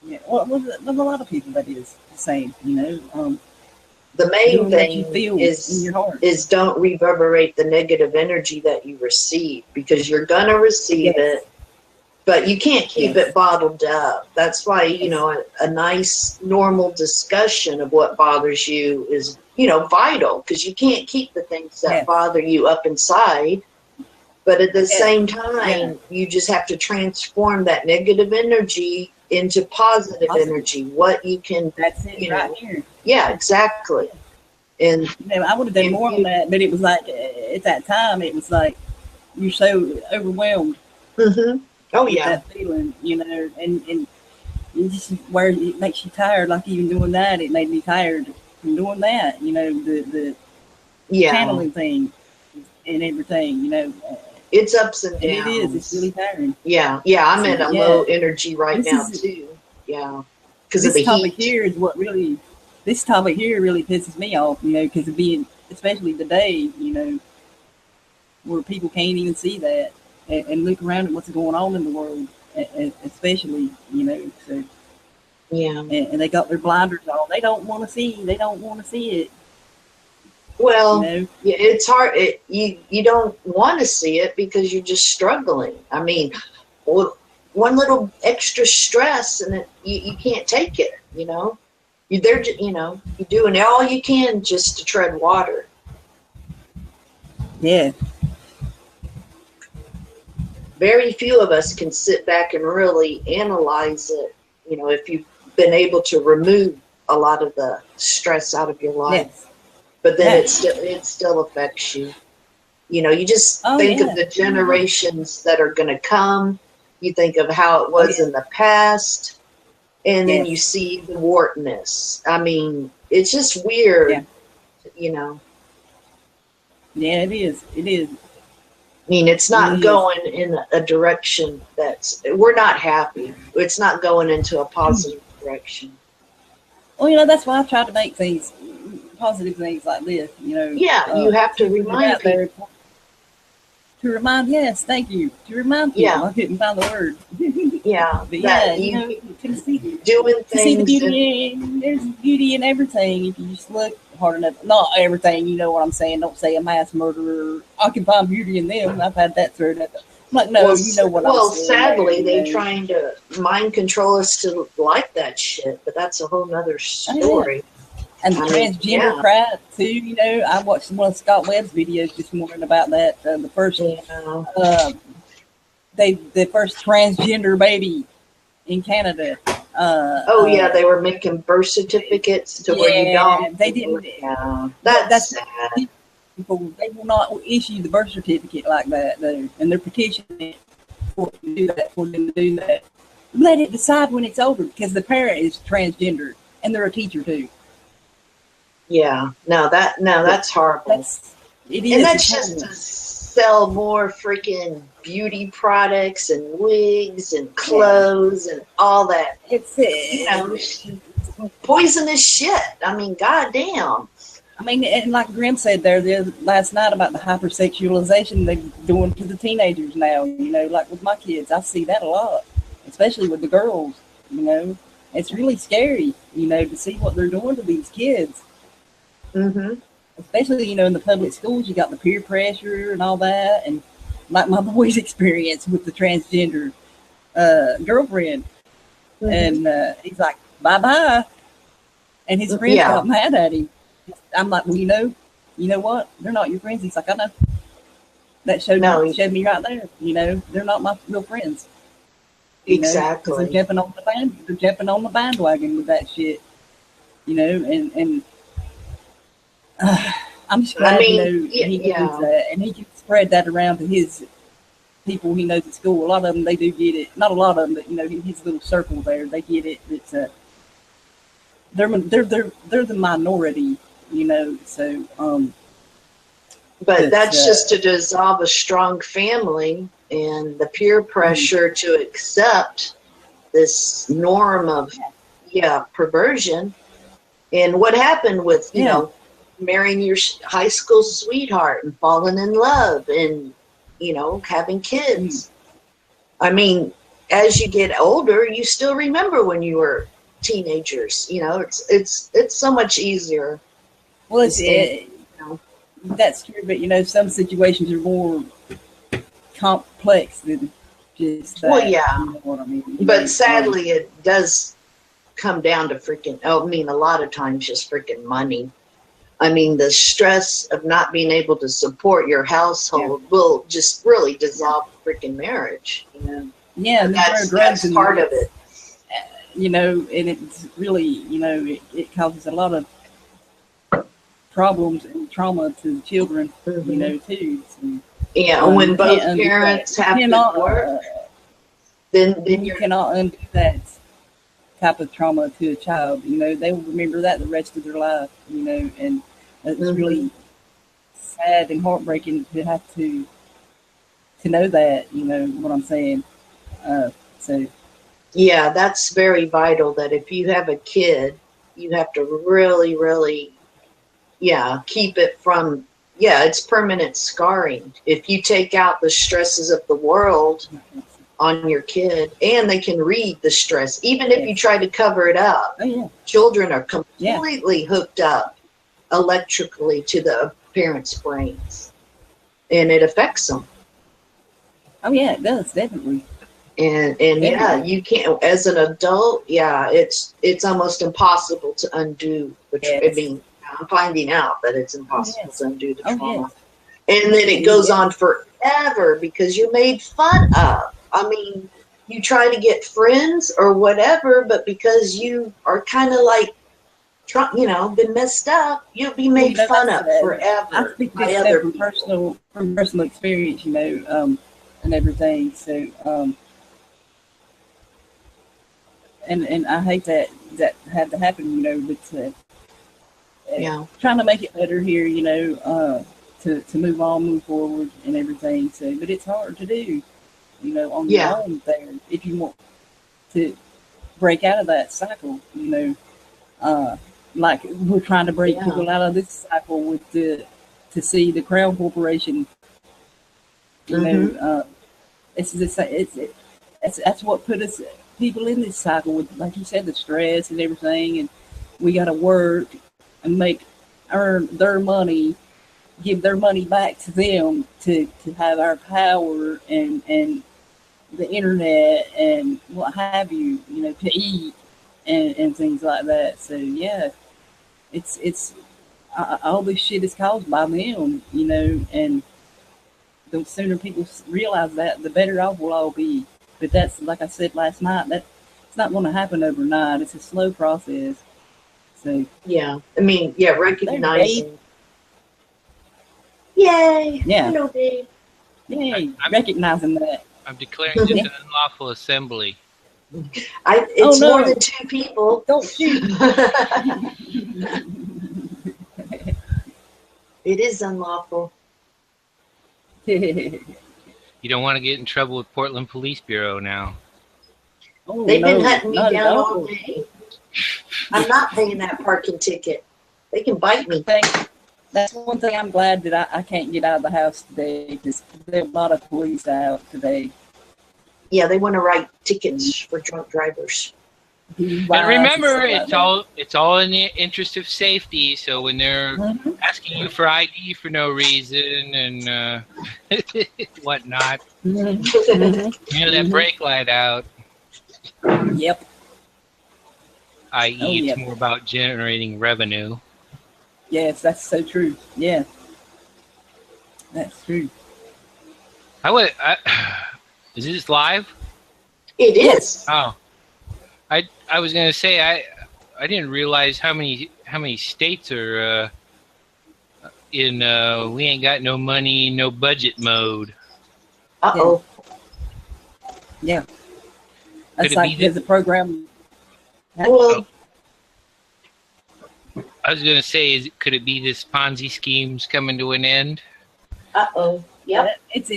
with a lot of people that is the same. The main thing is don't reverberate the negative energy that you receive, because you're gonna receive it. But you can't keep it bottled up. That's why, a nice, normal discussion of what bothers you is, vital, because you can't keep the things that bother you up inside. But at the same time, you just have to transform that negative energy into positive energy. What you can, that's it right here. Yeah, exactly. And I would have done more on that, but it was like, at that time, it was like, you're so overwhelmed. Mm-hmm. Oh yeah, that feeling, and just where it makes you tired. Like even doing that, it made me tired from doing that. The channeling thing and everything. It's ups and downs. And it is. It's really tiring. Yeah. I'm in a low energy right now too. Yeah, because of the topic heat. Here is what really. This topic here really pisses me off. Because of being, especially today. Where people can't even see that. And look around at what's going on in the world, especially, so. Yeah. And they got their blinders on. They don't want to see. They don't want to see it. Well, it's hard. You don't want to see it because you're just struggling. I mean, one little extra stress and you can't take it, You're there, you're doing all you can just to tread water. Yeah. Very few of us can sit back and really analyze it, if you've been able to remove a lot of the stress out of your life. Yes. But then it still affects you. You just think of the generations that are going to come. You think of how it was in the past, and then you see the warpedness. I mean, it's just weird, Yeah, it is. It is. I mean, it's not going in a direction we're not happy. It's not going into a positive direction. Well, that's why I try to make things positive things like this, Yeah, you have to remind people. To remind, yes, thank you. To remind people, Yeah. I couldn't find the word. Yeah, But yeah, you can see doing things. See the beauty, there's beauty in everything if you just look hard enough. Not everything, you know what I'm saying. Don't say a mass murderer. I can find beauty in them. I've had that thrown at them. I'm like, no, you know what I'm saying. Sadly, they're trying to mind control us to like that shit, but that's a whole nother story. And the transgender crap too, I watched one of Scott Webb's videos this morning about that. The first, the first transgender baby in Canada. They were making birth certificates to where you don't. They didn't. That's sad. People, they will not issue the birth certificate like that, though, and they're petitioning for them to do that. Let it decide when it's over, because the parent is transgender and they're a teacher too. Yeah, that's horrible. It is. And that's just to sell more freaking beauty products and wigs and clothes and all that. It's poisonous shit. I mean, goddamn. I mean, and like Grim said there last night about the hypersexualization they're doing to the teenagers now, like with my kids, I see that a lot, especially with the girls, It's really scary, to see what they're doing to these kids. Mm-hmm. Especially, in the public schools, you got the peer pressure and all that. And like my boy's experience with the transgender girlfriend. Mm-hmm. And he's like, bye-bye. And his friends got mad at him. I'm like, well, you know what? They're not your friends. He's like, I know. That showed me right there. They're not my real friends. Exactly. They're jumping on the bandwagon with that shit. And I'm just glad he knows that, and he can spread that around to his people he knows at school. A lot of them, they do get it. Not a lot of them, but in his little circle there, they get it. It's they're the minority, So, but that's just to dissolve a strong family and the peer pressure to accept this norm of perversion. And what happened with marrying your high school sweetheart and falling in love and, having kids. I mean, as you get older, you still remember when you were teenagers. It's so much easier. Well, that's true, but some situations are more complex than just that. Well, yeah. You know what I mean? But sadly, it does come down to a lot of times just freaking money. I mean, the stress of not being able to support your household will just really dissolve freaking marriage. Yeah, and that's part of it. And it's really, it causes a lot of problems and trauma to the children, too. So, when both parents have to work, then you cannot undo that type of trauma to a child. They will remember that the rest of their life, and it's really sad and heartbreaking to have to know that, what I'm saying. Yeah, that's very vital, that if you have a kid, you have to really, really, keep it from, it's permanent scarring. If you take out the stresses of the world on your kid, and they can read the stress, even if you try to cover it up. Children are completely hooked up electrically to the parents' brains, and it affects them. Oh yeah, it does, definitely. And you can't, as an adult, it's almost impossible to undo I mean, I'm finding out that it's impossible to undo the trauma. And then it goes on forever because you're made fun of. I mean, you try to get friends or whatever, but because you are kind of like, been messed up, you'll be made fun of forever. I speak this from personal experience, and everything. So, and I hate that had to happen, with trying to make it better here, to move forward and everything. So, but it's hard to do, on your own there if you want to break out of that cycle, like we're trying to break Yeah. people out of this cycle with to see the Crown Corporation. You know, it's that's what put us people in this cycle with, like you said, the stress and everything, and we got to work and earn their money, give their money back to them to have our power and the internet and what have you, you know, to eat and things like that. So yeah, it's all this shit is caused by them, you know, and the sooner people realize that, the better off we'll all be. But that's, like I said last night, that it's not going to happen overnight. It's a slow process. So yeah, I mean, yeah, recognizing. Yay! Yeah. Hello, Dave. Yay! Recognizing that. I'm declaring this an unlawful assembly. It's more than 2 people. Don't shoot. It is unlawful. You don't want to get in trouble with Portland Police Bureau now. Oh, They've been no, hunting me not down at all day. I'm not paying that parking ticket. They can bite me. That's one thing I'm glad that I can't get out of the house today, because there are a lot of police out today. Yeah, they want to write tickets for drunk drivers. But remember, it's all in the interest of safety. So when they're asking you for ID for no reason and whatnot, you know that brake light out. Yep. I.e., it's more about generating revenue. Yes, that's so true. Yeah, that's true. Is this live? It is. Oh, I was gonna say I didn't realize how many states are in we ain't got no money, no budget mode. Uh-oh. Yeah. That's like there's a program. Well, I was gonna say, could it be this Ponzi scheme's coming to an end? uh-oh. Yeah. It's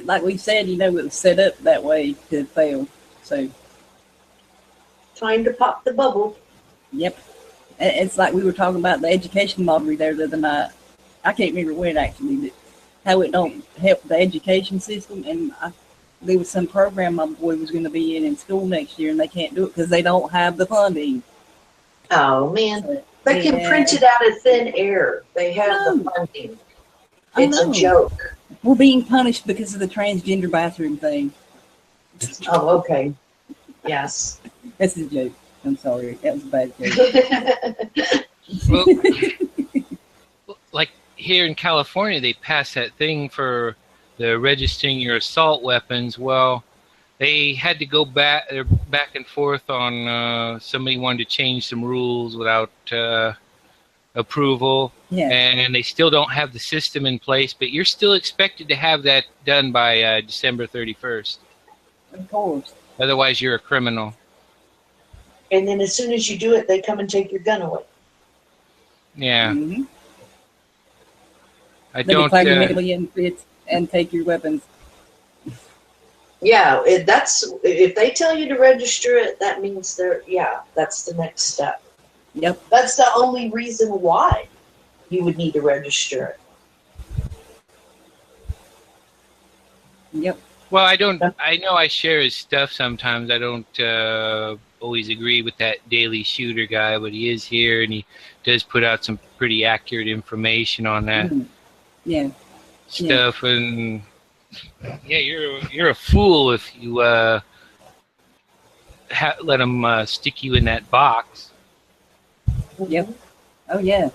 like we said, you know, it was set up that way to fail. So. Trying to pop the bubble. Yep. It's like we were talking about the education model there the other night. I can't remember when actually, but how it don't help the education system. And there was some program my boy was going to be in school next year, and they can't do it because they don't have the funding. Oh, man. So, they can print it out of thin air. They have the funding. It's a joke. We're being punished because of the transgender bathroom thing. Oh, okay. Yes. That's a joke. I'm sorry. That was a bad joke. Well, like here in California, they passed that thing for the registering your assault weapons. Well, they had to go back and forth on somebody wanted to change some rules without approval. Yeah. And they still don't have the system in place, but you're still expected to have that done by December 31st. Of course. Otherwise, you're a criminal. And then as soon as you do it, they come and take your gun away. Yeah. Mm-hmm. They don't declare you mentally unfit and take your weapons. Yeah, if they tell you to register it, that means that's the next step. Yep. That's the only reason why you would need to register it. Yep. Well, I know I share his stuff sometimes. I don't always agree with that Daily Shooter guy, but he is here and he does put out some pretty accurate information on that stuff. And yeah, you're a fool if you let them stick you in that box. Yep. Oh yeah.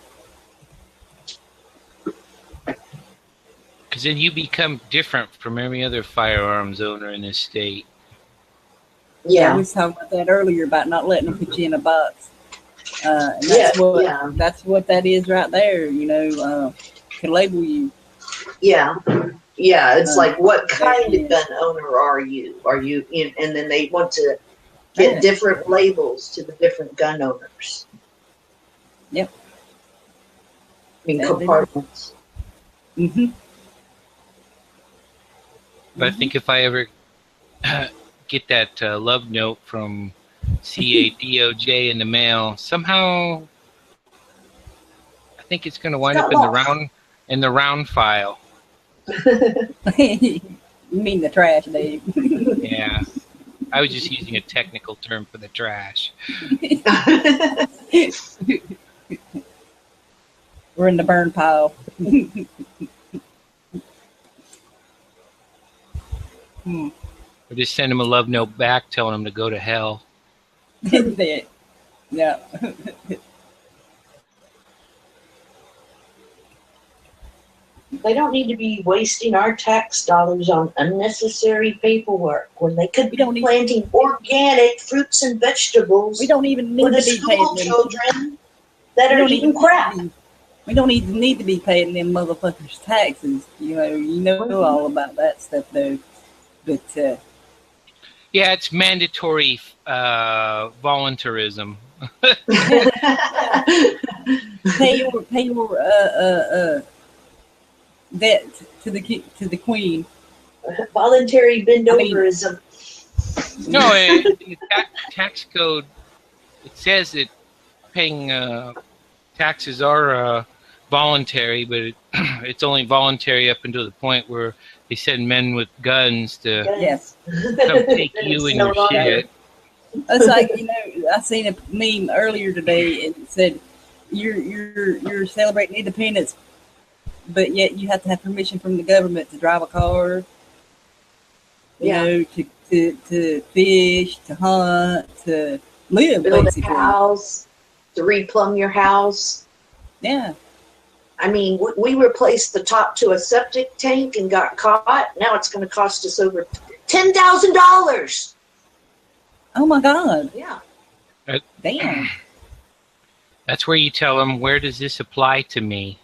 Because then you become different from every other firearms owner in this state. Yeah. We was talking about that earlier about not letting them put you in a box. And that's what that is right there. You know, can label you. Yeah. Yeah. It's like, what kind of gun owner are you? Are you in? And then they want to get different labels to the different gun owners. Yep. I mean, compartments. Mm-hmm. But I think if I ever get that love note from CADOJ in the mail, somehow think it's going to wind up in the round file. You mean the trash, Dave? Yeah. I was just using a technical term for the trash. We're in the burn pile. Or just send him a love note back telling him to go to hell. Yeah. They don't need to be wasting our tax dollars on unnecessary paperwork when they could be planting organic fruits and vegetables. We don't even need for the to be school paying children that are eating crap. We don't even need to be paying them motherfuckers taxes. You know all about that stuff though. But yeah, it's mandatory voluntarism. pay your debt to the queen. Voluntary bend-overism. No, in the tax code, it says that paying taxes are voluntary, but it's only voluntary up until the point where they send men with guns to come take you and your shit. It's like, I seen a meme earlier today and it said you're celebrating independence, but yet you have to have permission from the government to drive a car, to fish, to hunt, to live, build basically. a house, to replumb your house. Yeah. I mean, we replaced the top to a septic tank and got caught. Now it's going to cost us over $10,000. Oh my God. Yeah. Damn. That's where you tell them, where does this apply to me?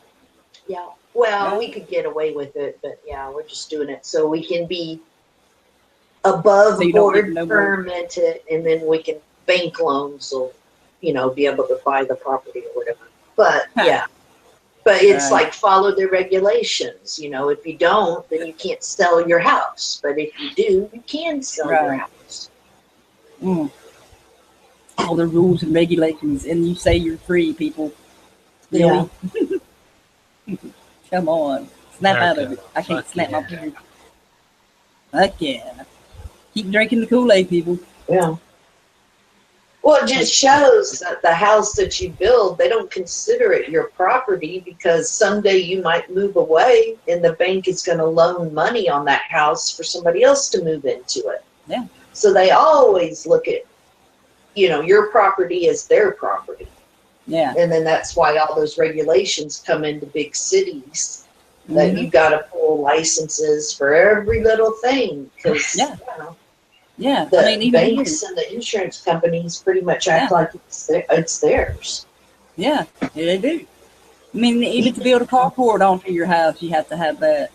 Yeah. Well, we could get away with it, but yeah, we're just doing it so we can be above board permitted, and then we can bank loans will, be able to buy the property or whatever. But yeah. But it's like follow the regulations. If you don't, then you can't sell your house. But if you do, you can sell your house. All the rules and regulations, and you say you're free, people. Really? Yeah. Come on. Snap out of it. I can't snap my fingers. Heck yeah. Keep drinking the Kool-Aid, people. Yeah. Well, it just shows that the house that you build, they don't consider it your property because someday you might move away and the bank is going to loan money on that house for somebody else to move into it. Yeah. So they always look at, your property as their property. Yeah. And then that's why all those regulations come into big cities that you got to pull licenses for every little thing because, Yeah, the banks and the insurance companies pretty much act like it's theirs. Yeah, they do. I mean, even to build a carport onto your house, you have to have that.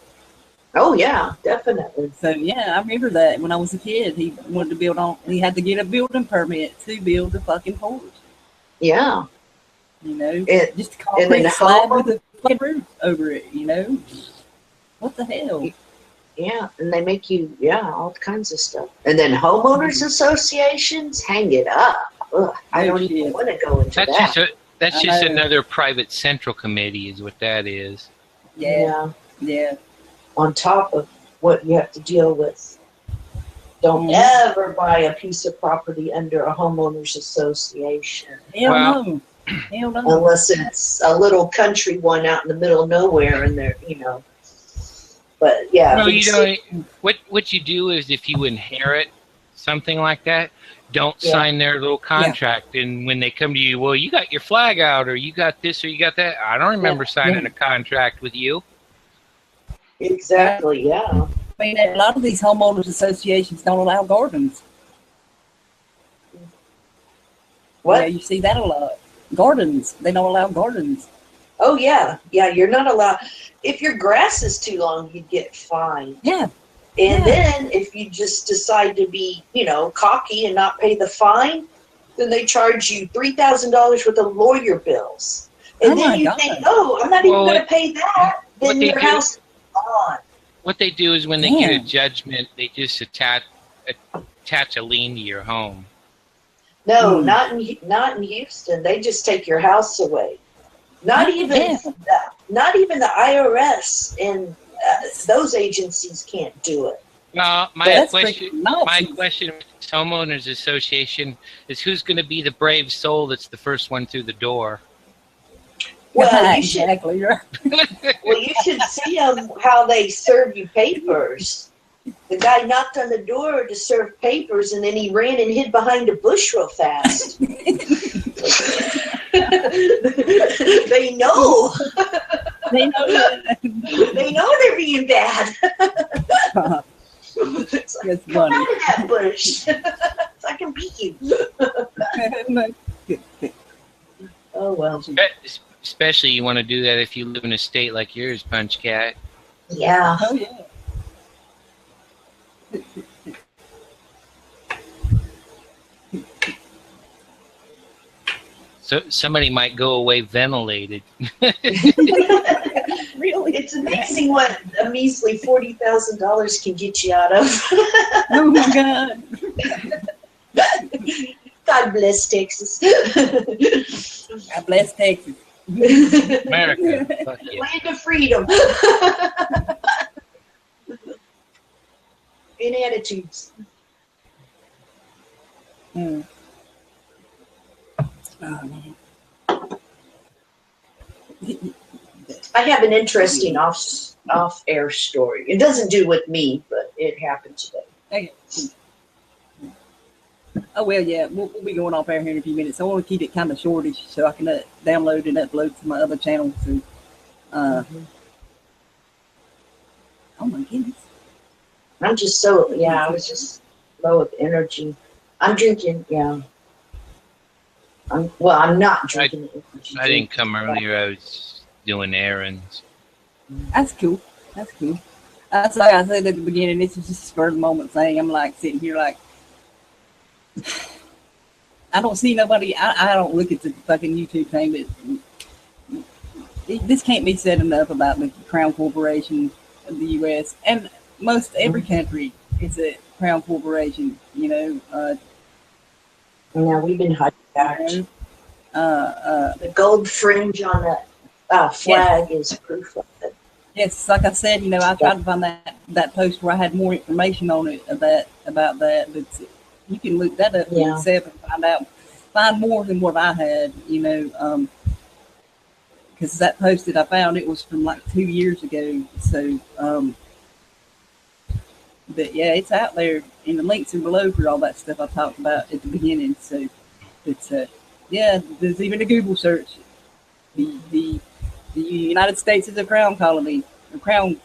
Oh yeah, definitely. So yeah, I remember that when I was a kid. He wanted to build on. He had to get a building permit to build the fucking porch. Yeah. Just a concrete slab with a fucking roof over it. What the hell? Yeah, and they make you, all kinds of stuff. And then homeowners associations, hang it up. Ugh, I don't even want to go into that. That's just another private central committee is what that is. Yeah. Yeah. On top of what you have to deal with. Don't ever buy a piece of property under a homeowners association. Hell no. Unless it's a little country one out in the middle of nowhere and they're, But yeah. No, what you do is if you inherit something like that, don't sign their little contract. And when they come to you, well, you got your flag out, or you got this, or you got that. I don't remember signing a contract with you. Exactly. Yeah. I mean, a lot of these homeowners associations don't allow gardens. What? Yeah, you see that a lot. Gardens. They don't allow gardens. Oh yeah. Yeah. You're not allowed. If your grass is too long, you get fined. Yeah. And then if you just decide to be, cocky and not pay the fine, then they charge you $3,000 worth of lawyer bills. And then you think, I'm not even going to pay that. Then your house is gone. What they do is when they get a judgment, they just attach a lien to your home. No, not in Houston. They just take your house away. Not even the IRS and those agencies can't do it. My question with this homeowners association is who's going to be the brave soul that's the first one through the door? Well, you exactly right. Well, you should see how they serve you papers. The guy knocked on the door to serve papers, and then he ran and hid behind a bush real fast. They know. They know. They know they're being bad. It's like, That's come funny. out of that bush. So I can beat you. Oh, well. Especially you want to do that if you live in a state like yours, Punch Cat. Yeah. Oh, yeah. So somebody might go away ventilated. Really? It's amazing what a measly $40,000 can get you out of. Oh, my God. God bless Texas. God bless Texas. America. Fuck yeah. Land of freedom. In attitudes. Mm. Oh, man. I have an interesting off-air story. It doesn't do with me, but it happened today. Okay. Oh, well, yeah, we'll be going off air here in a few minutes. So I want to keep it kind of shortish so I can download and upload to my other channel. So, oh, my goodness. I'm just I was just low with energy. I'm drinking, I'm not drinking energy. I didn't come earlier. I was doing errands. That's cool. That's cool. That's like I said at the beginning. This is just a spur of the moment thing. I'm like sitting here like, I don't see nobody. I don't look at the fucking YouTube thing, but this can't be said enough about the Crown Corporation of the U.S. and most every country is a Crown Corporation. You know. Now we've been hijacked. The gold fringe on the flag is proof of it. Yes, like I said, you know, I tried to find that post where I had more information on it about that, but you can look that up yourself and find more than what I had, you know, because that post that I found, it was from like 2 years ago. So, but yeah, it's out there, and the links are below for all that stuff I talked about at the beginning. So, it's yeah, there's even a Google search. The United States is a crown colony. A crown,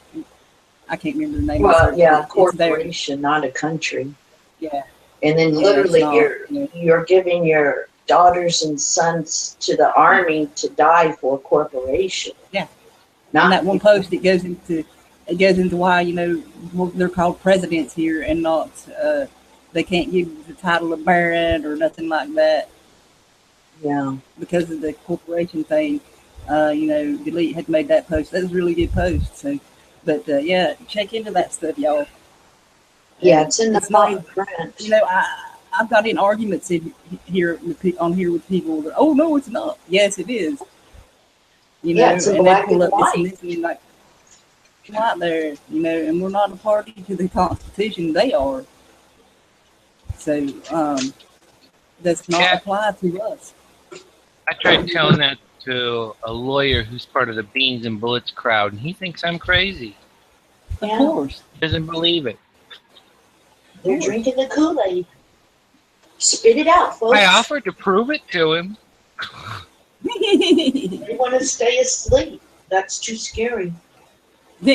I can't remember the name. Well, of it, yeah, corporation, not a country. Yeah. And then literally you're giving your daughters and sons to the army to die for a corporation. Yeah. Not that one post, it goes into why, you know, they're called presidents here and not they can't give the title of baron or nothing like that. Yeah. Because of the corporation thing. You know, Delete had made that post. That was a really good post. So, but yeah, check into that stuff, y'all. Yeah, it's in the fine print. You know, I've got in arguments here with people. That, oh no, it's not. Yes, it is. You know, it's black and white. And like, come out there, you know, and we're not a party to the Constitution. They are. So, does not apply to us. I tried telling that to a lawyer who's part of the Beans and Bullets crowd, and he thinks I'm crazy. Of course. He doesn't believe it. They're drinking the Kool-Aid. Spit it out, folks. I offered to prove it to him. They want to stay asleep. That's too scary.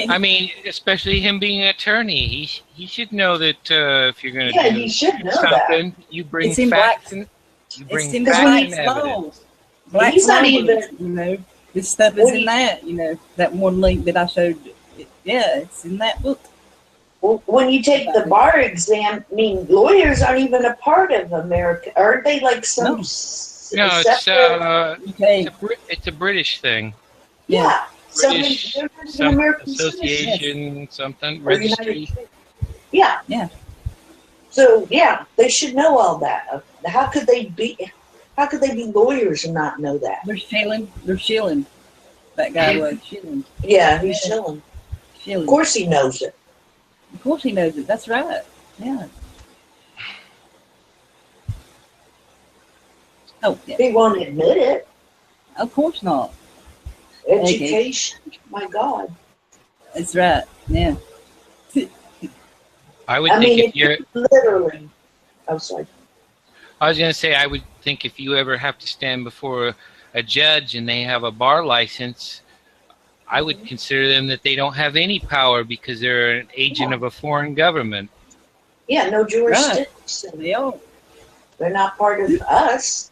I mean, especially him being an attorney. He should know that if you're going to do he should know something, that. you bring facts and evidence. Black He's not even, you know, this stuff is in that, you know, that one link that I showed. It's in that book. Well, when you take the bar exam, I mean, lawyers aren't even a part of America. Aren't they like some? No, it's a British thing. Yeah. British some association, something, registry. Yeah. So, yeah, they should know all that. How could they How could they be lawyers and not know that? They're shilling. They're shilling. That guy was shilling. Yeah, he's shilling. Shilling. Of course he knows it. Of course he knows it. That's right. Yeah. Oh, yeah. He won't admit it. Of course not. Education. My God. That's right. Yeah. I would think if you're literally. I'm sorry. I was going to say, I would think if you ever have to stand before a judge and they have a bar license, I would consider them that they don't have any power because they're an agent of a foreign government. Yeah, no jurisdiction. Right. They're not part of us.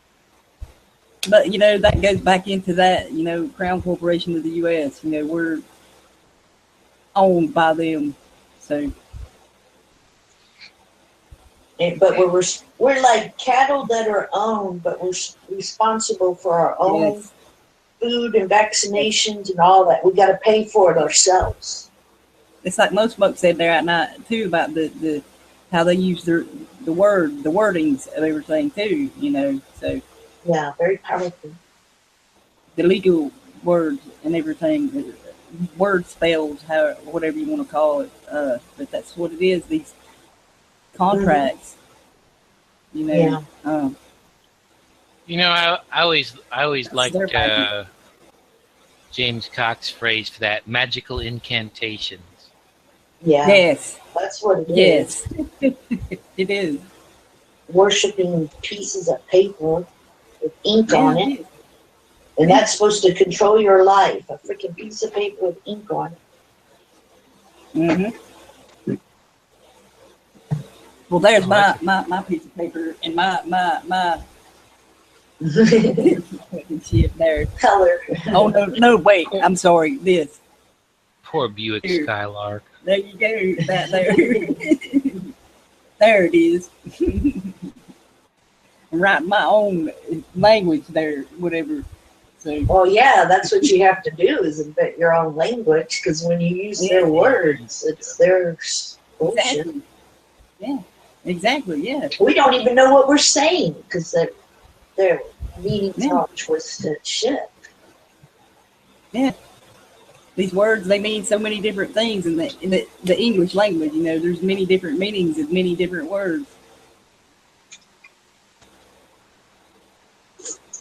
But, you know, that goes back into that, you know, Crown Corporation of the U.S. You know, we're owned by them. So. But we're like cattle that are owned, but we're responsible for our own food and vaccinations and all that. We got to pay for it ourselves. It's like most folks said there at night too about the how they use the wordings of everything too. You know, so yeah, very powerful. The legal words and everything, word spells, whatever you want to call it. But that's what it is. These contracts, you know. Yeah. You know, I always liked James Cox's phrase for that: magical incantations. Yeah. Yes. That's what it is. Yes. It is. Worshipping pieces of paper with ink on it. And that's supposed to control your life. A freaking piece of paper with ink on it. Mm-hmm. Well, there's my piece of paper and my shit there. Color. Oh no, wait. I'm sorry. This. Poor Buick Skylark. There you go. That there. There it is. Write my own language there, whatever. So. Well, yeah, that's what you have to do is invent your own language, because when you use their words, it's their bullshit. Exactly. Yeah. Exactly. Yeah. We don't even know what we're saying because they're meanings all twisted shit. Yeah. These words, they mean so many different things in the English language. You know, there's many different meanings of many different words.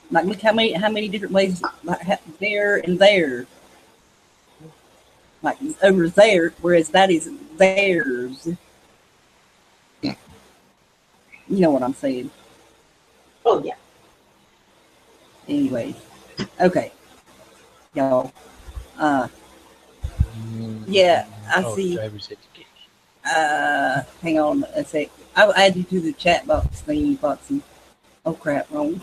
Like, look how many different ways, like there and there. Like over there, whereas that is theirs. You know what I'm saying? Oh yeah. Anyway, okay, y'all. Yeah, I see. Driver's education. Hang on a sec. I'll add you to the chat box thing, Foxy. Oh crap, wrong.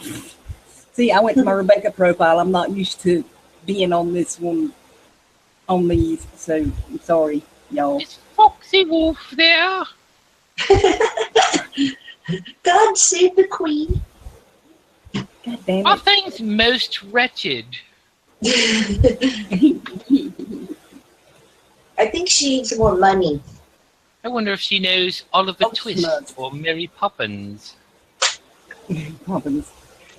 See, I went to my Rebecca profile. I'm not used to being on this one, on these, so I'm sorry, y'all. Is Foxy Wolf there? God save the Queen. God damn Are it. things most wretched? I think she needs more money. I wonder if she knows Oliver Twist Smart. or Mary Poppins. Poppins.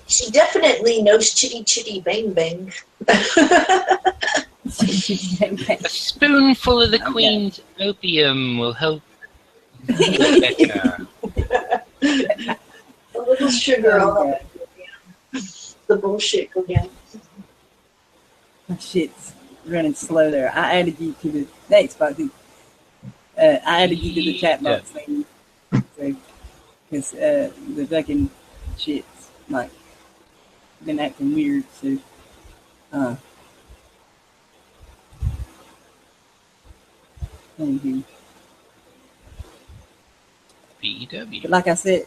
She definitely knows Chitty Chitty Bang Bang. A spoonful of the Queen's opium will help Rebecca. A little sugar all over. The bullshit go down. My shit's running slow there. I added you to the next box. I added you to the chat box thing. Because the fucking shit's like been acting weird. So, anywho. BEW. But like I've said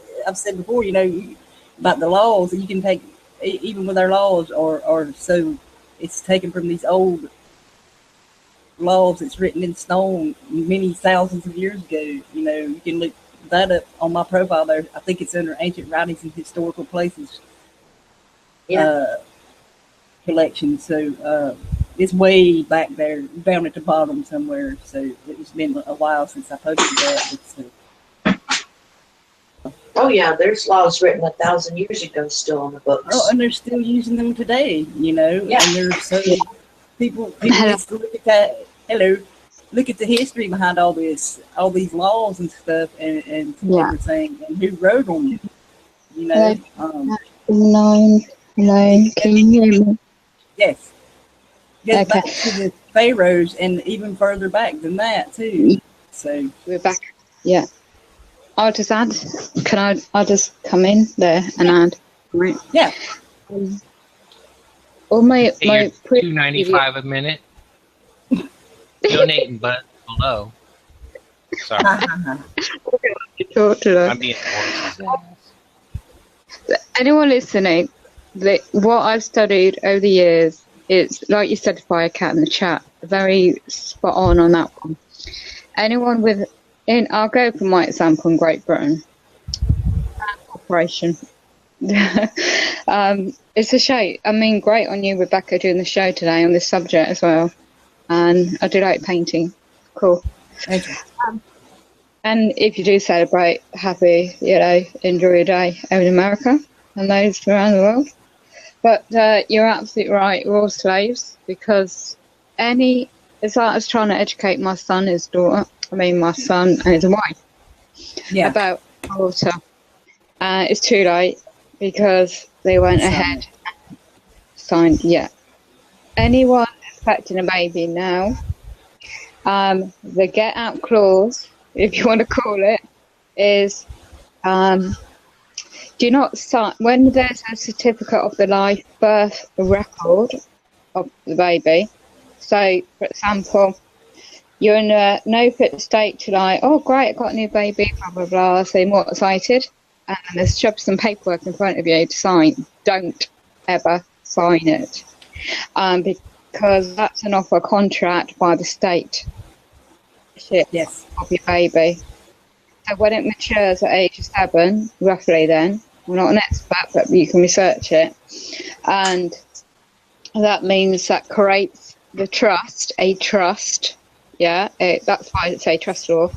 before, you know, about the laws, you can take, even with our laws, or so it's taken from these old laws. It's written in stone many thousands of years ago. You know, you can look that up on my profile there. I think it's under Ancient Writings and Historical Places collection. So it's way back there, down at the bottom somewhere. So it's been a while since I posted that. Oh yeah, there's laws written 1,000 years ago still on the books. Oh, and they're still using them today, you know. Yeah. And there's so people need to look at that. Hello, look at the history behind all this, all these laws and stuff, and everything, and who wrote them. You know. Nine. Can you hear me? Yes. Get Okay. back to the pharaohs, and even further back than that too. So We're back. Yeah. I'll just add. I'll just come in there and add. Right. yeah. All my Hey, you're $2.95 a minute. Donating but below. Sorry, talk to them. I'm being horses. Anyone listening, what I've studied over the years, it's like you said, Fire Cat in the chat, very spot on that one. Anyone I'll go for my example in Great Britain, corporation. It's a show. I mean, great on you, Rebecca, doing the show today on this subject as well. And I do like painting. Cool. Thank you. And if you do celebrate, happy, enjoy your day over in America and those around the world. But you're absolutely right, we're all slaves, because it's like I was trying to educate my son, my son and his wife about water. It's too late because they went ahead and signed. Anyone expecting a baby now, the get out clause, if you want to call it, is do not sign when there's a certificate of the live birth record of the baby. So, for example, you're in a no fit state to like, oh great, I got a new baby, blah blah blah, so you're more excited, and there's some paperwork in front of you to sign. Don't ever sign it, because that's an offer contract by the state. Yes. Of your baby. So when it matures at age 7, roughly, then I'm not an expert, but you can research it, and that means that creates a trust. That's why it's a trust law.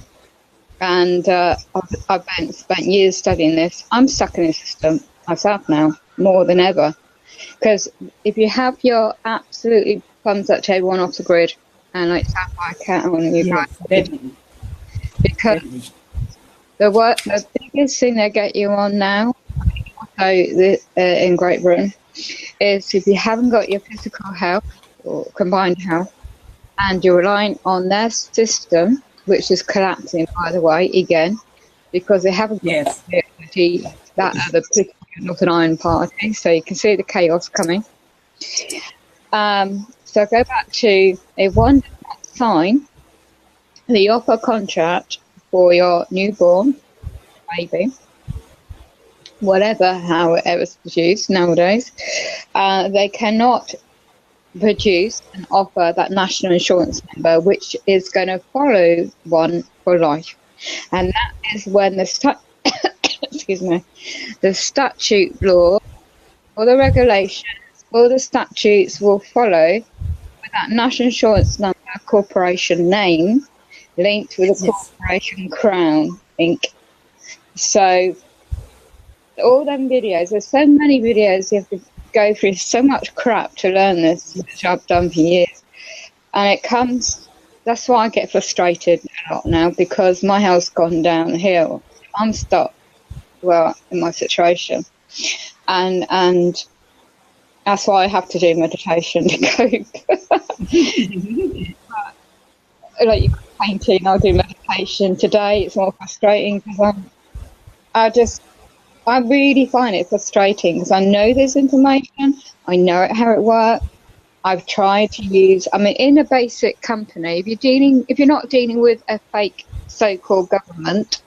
And I've spent years studying this. I'm stuck in the system myself now, more than ever. Because if you have your absolutely funds that everyone off the grid, and like South by Cat on you guys, Definitely. because the biggest thing they get you on now, in Great Britain, is if you haven't got your physical health or combined health, and you're relying on their system, which is collapsing, by the way, again, because they haven't got that other particular Northern Ireland party, so you can see the chaos coming. So go back to if one does not sign the offer contract for your newborn baby, however it's produced nowadays, they cannot produce and offer that national insurance number, which is going to follow one for life. And that is when the statute law or the regulations or the statutes will follow with that national insurance number, corporation name linked with a corporation crown ink. So all them videos, there's so many videos you have to go through, so much crap to learn this, which I've done for years. And that's why I get frustrated a lot now, because my health's gone downhill. I'm stuck, in my situation. And that's why I have to do meditation to cope. Like you're painting, I'll do meditation. Today it's more frustrating because I really find it frustrating because I know there's information, I know how it works. I've tried to use, in a basic company, if you're not dealing with a fake so-called government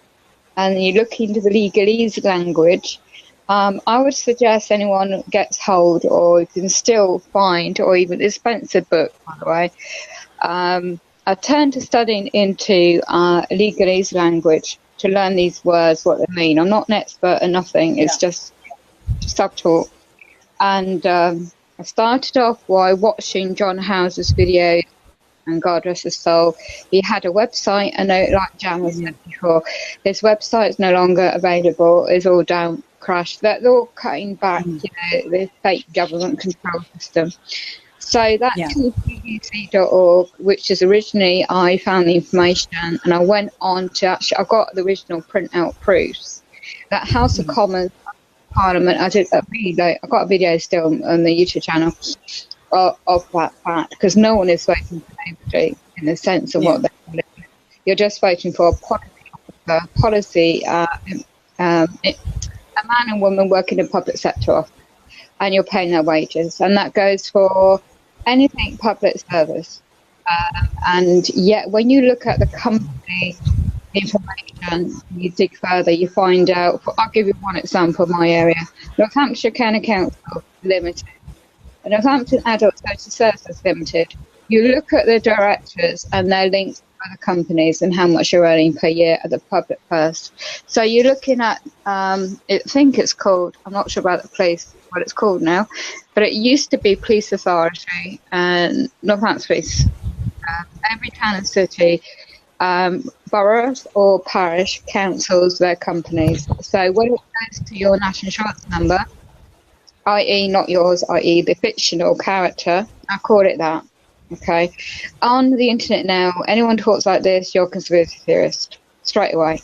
and you look into the legalese language, I would suggest anyone gets hold, or you can still find, or even the Spencer book, by the way. I turned to studying into legalese language to learn these words, what they mean. I'm not an expert in nothing. It's just self-taught. And I started off by watching John House's videos and God rest his soul, he had a website. I know, like Jan was said before, his website's no longer available. It's all down, crashed. They're all cutting back, the fake government control system. So that's TPUC.org, which is originally, I found the information and I went on to actually, I got the original printout proofs that House of Commons Parliament, I got a video still on the YouTube channel of that fact, because no one is voting for anybody in the sense of what they're doing. You're just voting for a policy, a man and woman working in public sector office, and you're paying their wages, and that goes for anything public service. And yet, when you look at the company information, you dig further, you find out. I'll give you one example of my area: Northamptonshire County Council Limited, and Northampton Adult Social Services Limited. You look at the directors and their links to other companies and how much you're earning per year at the public purse. So you're looking at, I think it's called, I'm not sure about the place, what it's called now, but it used to be Police Authority and Northampton Police. Every town and city, boroughs or parish councils, their companies. So when it goes to your national insurance number, i.e. not yours, i.e. the fictional character, I call it that. Okay, on the internet now, anyone talks like this, you're a conspiracy theorist straight away,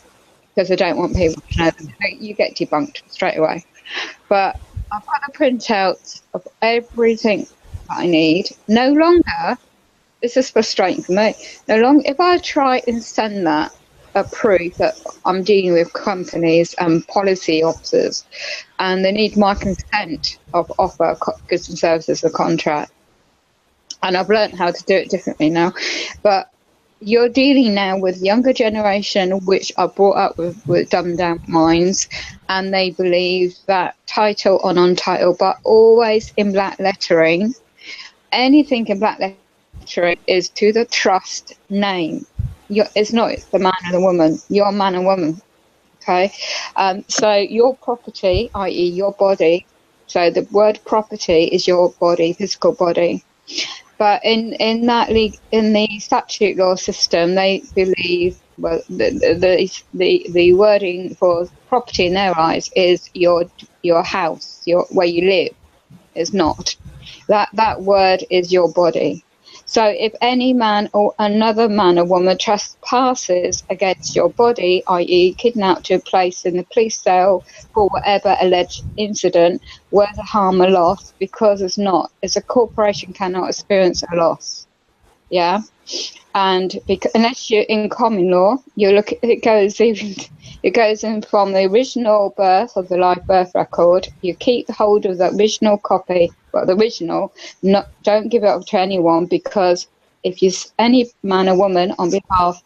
because I don't want people to know them. You get debunked straight away. But I've got the printouts of everything that I need. No longer, this is frustrating for me. No longer, if I try and send that a proof that I'm dealing with companies and policy officers, and they need my consent of offer goods and services or contract. And I've learned how to do it differently now. But you're dealing now with younger generation, which are brought up with dumbed down minds, and they believe that title or non-title, but always in black lettering. Anything in black lettering is to the trust name. It's not the man and the woman. You're a man and woman. Okay? So your property, i.e. your body, so the word property is your body, physical body. But in the statute law system, they believe, well, the wording for property in their eyes is your house, where you live. Is not. That word is your body. So if any man or another man or woman trespasses against your body, i.e. kidnapped to a place in the police cell for whatever alleged incident, where the harm or loss, because it's a corporation cannot experience a loss. Yeah? And unless you're in common law, it goes in from the original birth of the live birth record. You keep hold of the original copy, don't give it up to anyone, because if any man or woman on behalf,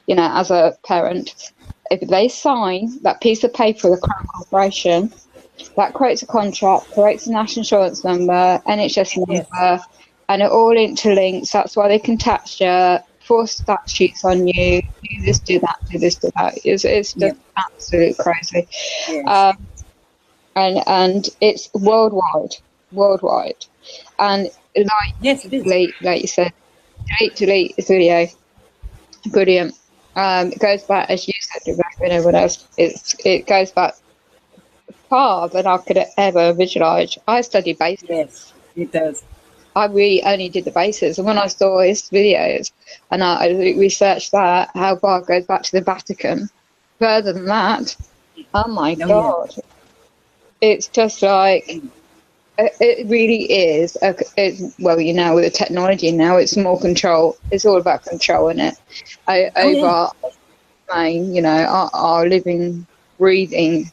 as a parent, if they sign that piece of paper with a Crown Corporation, that creates a contract, creates a national insurance number, NHS number, and it all interlinks. That's why they can attach force statutes on you. Do this, do that, do this, do that. It's just absolute crazy. Yes. And it's worldwide. And like you said, delete this video. Brilliant. It goes back, as you said, Rebecca, and everyone else. It goes back far than I could ever visualise. I studied basics. Yes, it does. I really only did the basics, and when I saw his videos and I researched that, how far it goes back to the Vatican, further than that, oh my God. Yeah. It's just like, it really is. With the technology now, it's more control. It's all about control, isn't it? Our living, breathing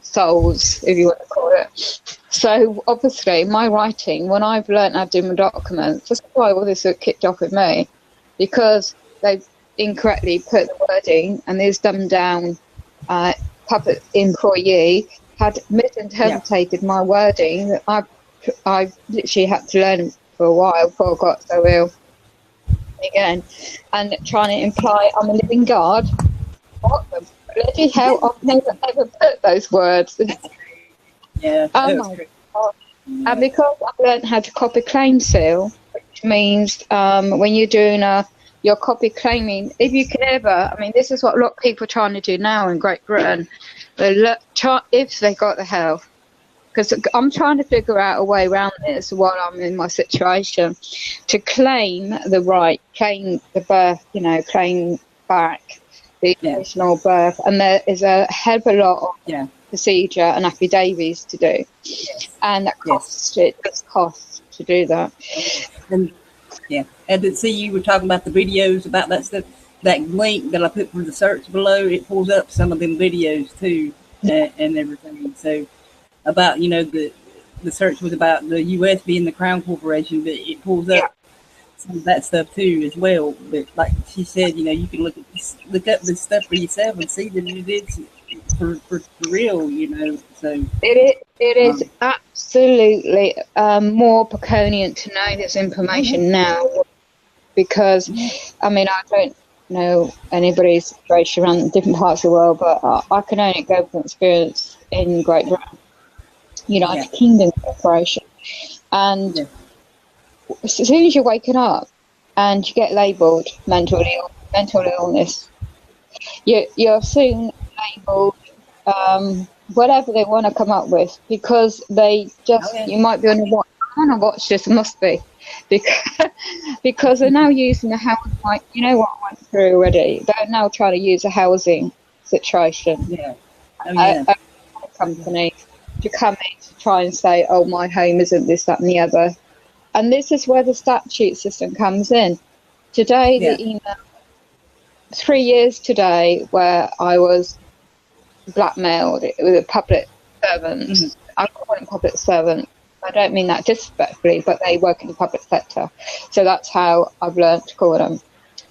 souls, if you want to call it. So obviously, my writing, when I've learned how to do my documents, that's why all this kicked off with me, because they've incorrectly put the wording, and this dumbed down public employee had misinterpreted my wording. That I literally had to learn for a while before I got so ill again, and trying to imply I'm a living God. What the bloody hell? I've never ever put those words. Yeah. Oh my God. And because I've learned how to copy claim seal, which which means when you're doing your copy claiming, if you can ever, I mean, this is what a lot of people are trying to do now in Great Britain, if they got the health, because I'm trying to figure out a way around this while I'm in my situation, to claim the right, claim the birth, claim back the original birth. And there is a hell of a lot of procedure and affidavits to do. Yes. And that costs, it does cost to do that. And to see you were talking about the videos about that stuff, that link that I put for the search below, it pulls up some of them videos too, and everything. So about, the search was about the U.S. being the Crown Corporation, but it pulls up some of that stuff too as well. But like she said, you can look up this stuff for yourself and see that it is for real, So it is absolutely more preconient to know this information now, because I mean, I don't know anybody's situation around different parts of the world, but I can only go from experience in Great Britain, United Kingdom Corporation, and as soon as you're waking up and you get labelled mental illness, you're soon labelled whatever they want to come up with, because they just you might be on a watch list, must be, because they're now using a house, like what I went through already. They're now trying to use a housing situation, a company to come in to try and say, oh, my home isn't this, that and the other. And this is where the statute system comes in. Today, the email, 3 years today, where I was blackmailed with a public servant. I call them public servants. I don't mean that disrespectfully, but they work in the public sector. So that's how I've learned to call them,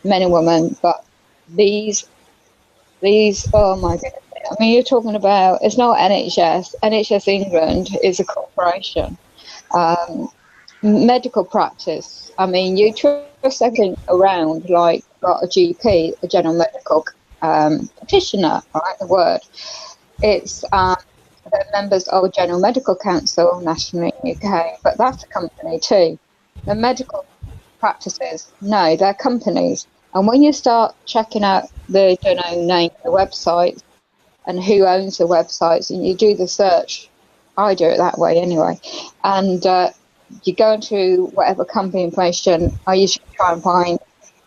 men and women. But these, oh my goodness. I mean, you're talking about, it's not NHS. NHS England is a corporation. Medical practice. I mean, you twist everything around, like got a GP, a general medical practitioner, right? The word. It's they're members of General Medical Council nationally in the UK, but that's a company too. The medical practices, no, they're companies. And when you start checking out the name, the websites, and who owns the websites, and you do the search, I do it that way anyway, and you go into whatever company information, I usually try and find,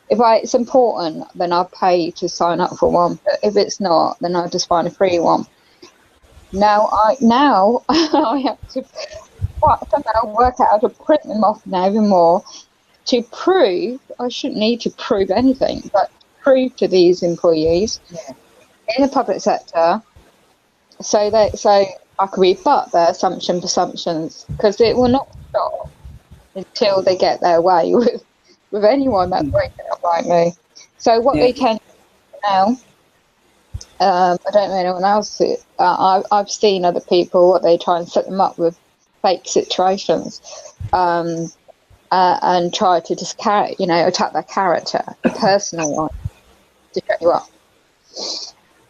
if it's important, then I'll pay to sign up for one, but if it's not, then I'll just find a free one. Now I have to somehow work out how to print them off now even more, to prove, I shouldn't need to prove anything, but prove to these employees in the public sector, so I can rebut their presumptions, because it will not stop until they get their way with anyone that's breaking up like me. So what they can do now, I don't know anyone else, I've seen other people, what they try and set them up with fake situations, and try to just attack their character, their personal life, to shut you up.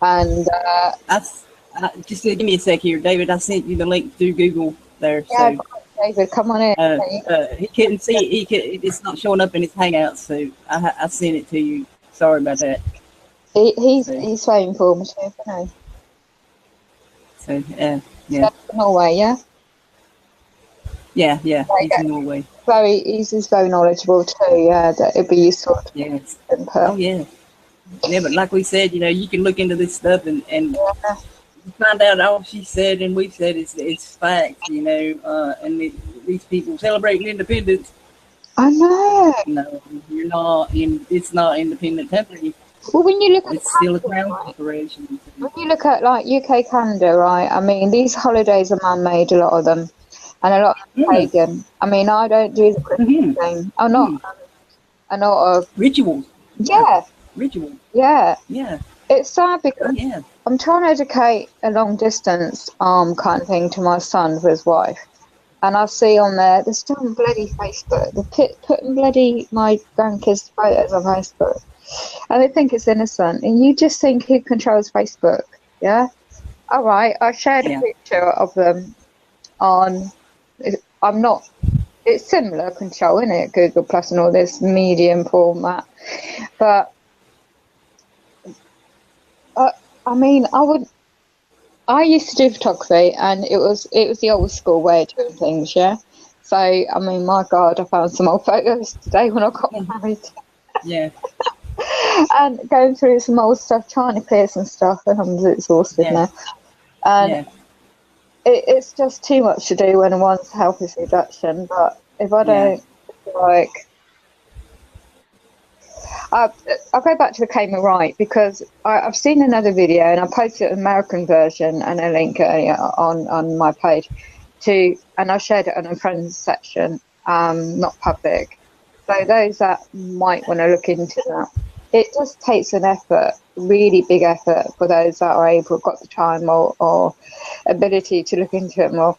And just give me a sec here, David. I sent you the link through Google there. Yeah, so David, come on in. He couldn't see it. It's not showing up in his Hangouts, so I sent it to you. Sorry about that. He's so informative, So yeah. That's Norway, yeah. Yeah. He's in Norway. He's very knowledgeable too. Yeah, that it'd be useful. Yes. Oh yeah. Yeah, but like we said, you can look into this stuff and find out all she said and we've said it's facts, and these people celebrating independence. I know. No, you're not. It's not independent country. Well, when you look at it's still a crown corporation. When you look at like UK, Canada, right? I mean, these holidays are man-made, a lot of them, and a lot of them pagan. I mean, I don't do the Christmas thing. I'm not a rituals. Yeah. Ritual. Yeah. Yeah. It's sad because I'm trying to educate a long distance kind of thing to my son for his wife. And I see on there, they're still on bloody Facebook. They're putting bloody my grandkids' photos on Facebook. And they think it's innocent. And you just think, who controls Facebook? Yeah? All right. I shared a picture of them on, I'm not it's similar control, isn't it? Google Plus and all this medium format. But I mean, I used to do photography, and it was the old school way of doing things, yeah. So I mean, my God, I found some old photos today when I got married. Yeah. And going through some old stuff, trying to clear some stuff, and I'm exhausted now. And it's just too much to do when one's health is reduction. But if I don't I'll go back to the Cayman Right, because I've seen another video, and I posted an American version and a link earlier on my page and I shared it on a friends section, not public. So those that might want to look into that, it just takes an effort, really big effort, for those that are able, got the time or ability to look into it more.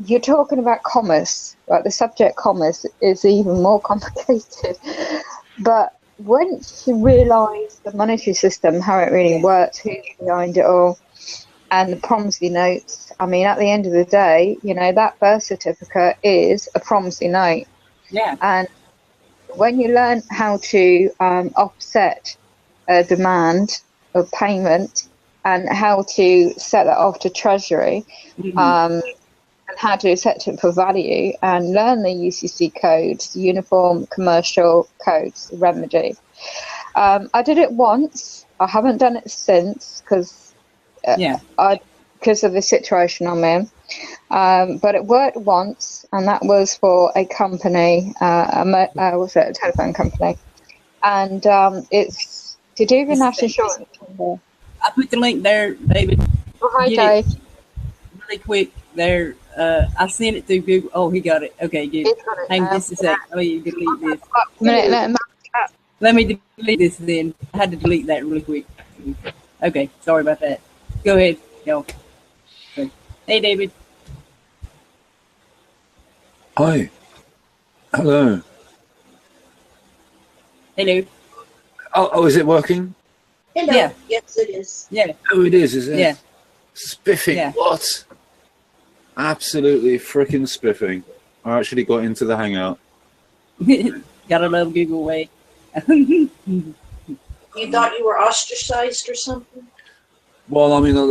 You're talking about commerce, like the subject commerce is even more complicated. But once you realise the monetary system, how it really works, who's behind it all, and the promissory notes, I mean, at the end of the day, you know, that birth certificate is a promissory note. Yeah. And when you learn how to offset a demand of payment and how to set that off to Treasury, and how to set it for value, and learn the UCC codes, Uniform Commercial Codes, remedy. I did it once. I haven't done it since because of the situation I'm in. But it worked once, and that was for a company, was it a telephone company? And it's to do with national insurance. I put the link there, David. Oh, hi, Dave. Really quick there. I sent it through Google. Oh, he got it. Okay, good. Hang on just a sec. Let me delete this. Let me delete this then. I had to delete that really quick. Okay, sorry about that. Go ahead. Go. Hey, David. Hi. Hello. Hello. Oh, is it working? Hello. Yeah. Yes, it is. Yeah. Oh, it is it? Yeah. Spiffing. Yeah. What? Absolutely freaking spiffing. I actually got into the Hangout. Gotta love Google way. You thought you were ostracized or something? Well, I mean, a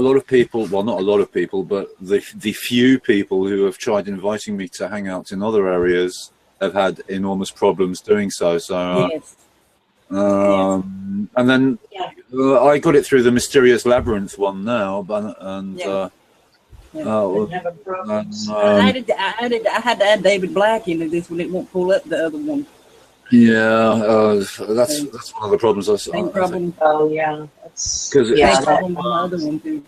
lot of people, well, not a lot of people, but the few people who have tried inviting me to hangouts in other areas have had enormous problems doing so. So, Yes. and then I got it through the Mysterious Labyrinth one now, I had to add David Black into this one. It won't pull up the other one. Yeah, that's one of the problems. Same problem. Oh, yeah. Because Same problem on the other one, too.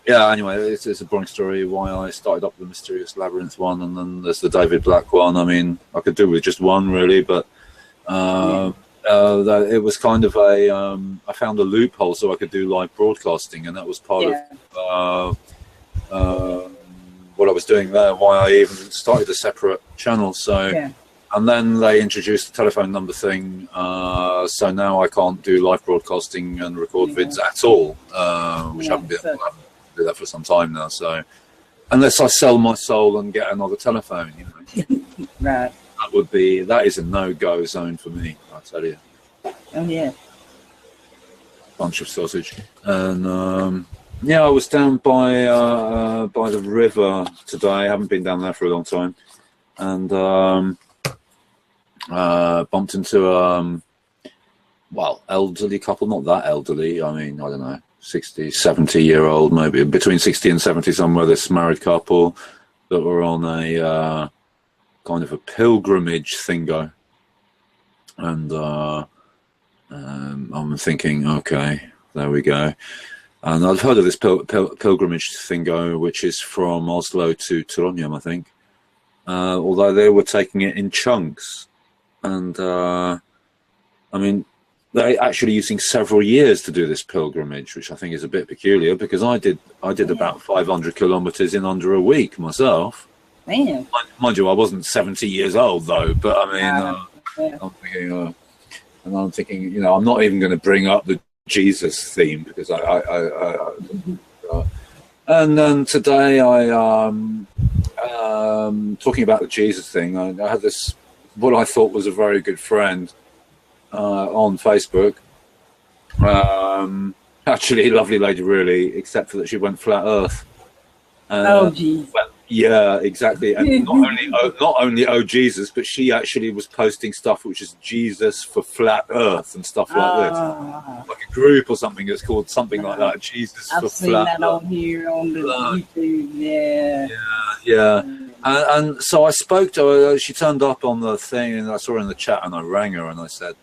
Yeah, anyway, it's a boring story why I started up the Mysterious Labyrinth one, and then there's the David Black one. I mean, I could do with just one, really, but it was kind of I found a loophole so I could do live broadcasting, and that was part of what I was doing there, why I even started a separate channel. So, and then they introduced the telephone number thing, so now I can't do live broadcasting and record vids at all, which I haven't been able to do that for some time now. So, unless I sell my soul and get another telephone, you know, Right. that is a no-go zone for me, I tell you. Oh, yeah. Bunch of sausage. And yeah, I was down by the river today. I haven't been down there for a long time, and bumped into elderly couple, not that elderly, I mean, I don't know, 60, 70-year-old, maybe between 60 and 70 somewhere, this married couple that were on a kind of a pilgrimage thingo. And I'm thinking, okay, there we go. And I've heard of this pilgrimage thingo, which is from Oslo to Trondheim, I think, although they were taking it in chunks. And I mean, they're actually using several years to do this pilgrimage, which I think is a bit peculiar, because I did about 500 kilometers in under a week myself. Man. Mind you, I wasn't 70 years old though, but I mean, I'm thinking, you know, I'm not even going to bring up the Jesus theme, because and then today I talking about the Jesus thing, I had this, what I thought was a very good friend on Facebook. Actually, a lovely lady, really, except for that she went flat Earth. Oh, geez. Well, yeah, exactly. And not only oh Jesus, but she actually was posting stuff which is Jesus for flat Earth and stuff like this, like a group or something that's called something like that. Jesus I've for seen flat that Earth. on here on the YouTube. Yeah. Yeah. And so I spoke to her. She turned up on the thing, and I saw her in the chat, and I rang her, and I said,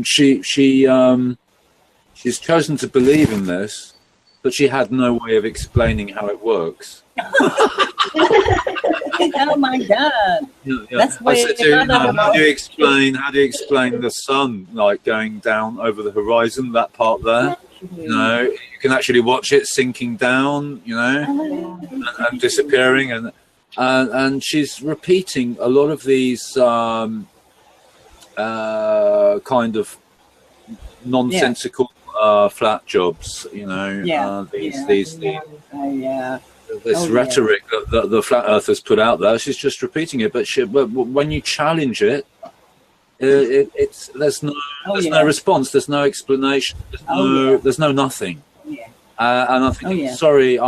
she's chosen to believe in this, but she had no way of explaining how it works. Oh my God! Yeah. That's I said to her, how do you explain the sun like going down over the horizon? That part there, you know, you can actually watch it sinking down, you know, and disappearing, and she's repeating a lot of these kind of nonsensical flat jobs, you know. This rhetoric that the flat earthers put out there, she's just repeating it. But when you challenge it, there's no response, there's no explanation, there's no nothing. Yeah. And I'm thinking, sorry,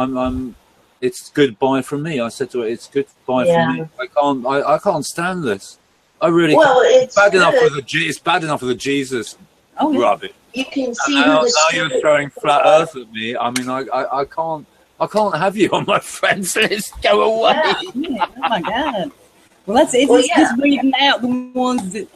it's goodbye from me. I said to her, it's goodbye from me. I can't stand this. I really can't. It's bad enough with the Jesus rubbish. You can see now you're throwing flat Earth at me. I mean, I can't have you on my friends list. Go away. Yeah. Oh my God. Well, it's just reading out the ones that,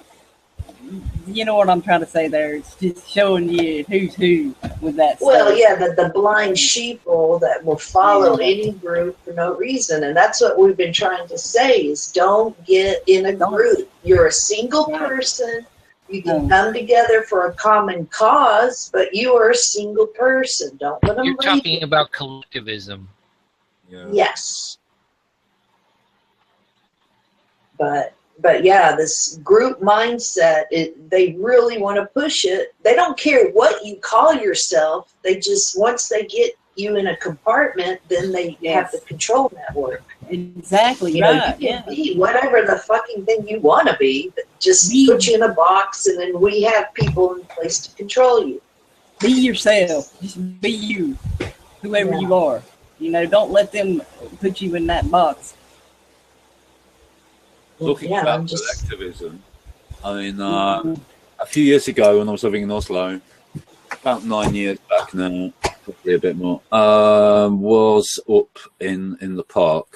you know what I'm trying to say there. It's just showing you who's who with that stuff. Well, the blind sheeple that will follow any group for no reason. And that's what we've been trying to say is don't get in a group. You're a single person. You can come together for a common cause, but you are a single person. Don't let them. You're talking about collectivism. Yeah. Yes. But this group mindset, they really want to push it. They don't care what you call yourself. They just, once they get you in a compartment, then they have the control network. Exactly. You can be whatever the fucking thing you want to be, but just put you in a box, and then we have people in place to control you. Be yourself. Just be you, whoever you are. You know, don't let them put you in that box. Talking about collectivism, I mean, a few years ago when I was living in Oslo, about 9 years back now, probably a bit more, was up in the park,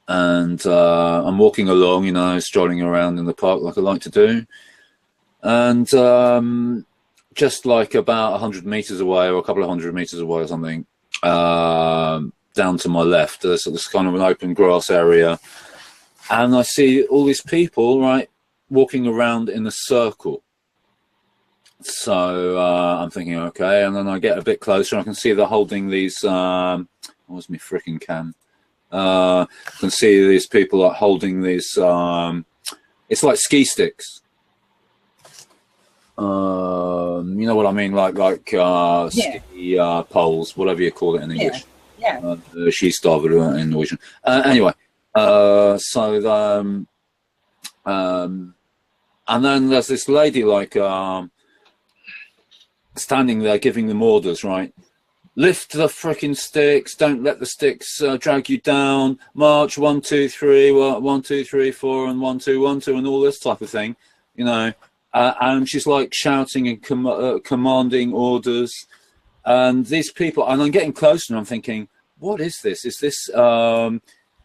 and I'm walking along, you know, strolling around in the park like I like to do, and just like about 100 meters away, or a couple of 100 meters away or something, down to my left, there's kind of an open grass area. And I see all these people, right, walking around in a circle. So I'm thinking, okay, and then I get a bit closer, and I can see they're holding these. Where's my freaking cam? I can see these people like holding these. It's like ski sticks. You know what I mean, like ski poles, whatever you call it in English. Yeah. Skistaver in Norwegian. Anyway. And then there's this lady like standing there giving them orders, right? Lift the frickin' sticks, don't let the sticks drag you down, march 1 2 3, 1 2 3 4, and 1 2 1 2, and all this type of thing, you know. And she's like shouting and commanding orders, and these people, and I'm getting closer and I'm thinking, what is this? Is this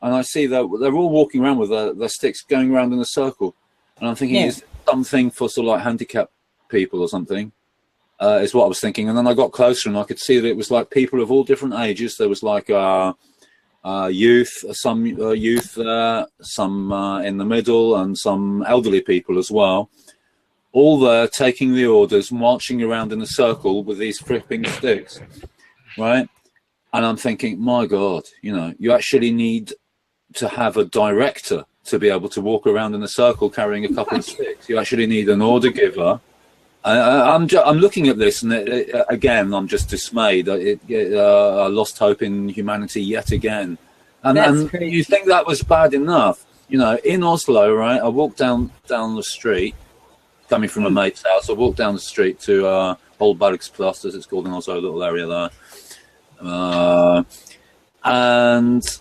and I see that they're all walking around with their sticks going around in a circle. And I'm thinking, is it something for sort of like handicapped people or something? Is what I was thinking. And then I got closer and I could see that it was like people of all different ages. There was like youth, some youth there, some in the middle, and some elderly people as well. All there taking the orders, marching around in a circle with these flipping sticks, right? And I'm thinking, my God, you know, you actually need to have a director to be able to walk around in a circle carrying a couple of sticks. You actually need an order giver, I'm looking at this, and again, I'm just dismayed. I lost hope in humanity yet again. And you think that was bad enough? You know, in Oslo, right? I walked down the street, coming from a mate's house. I walked down the street to Holbergsplass, as it's called in Oslo, a little area there. And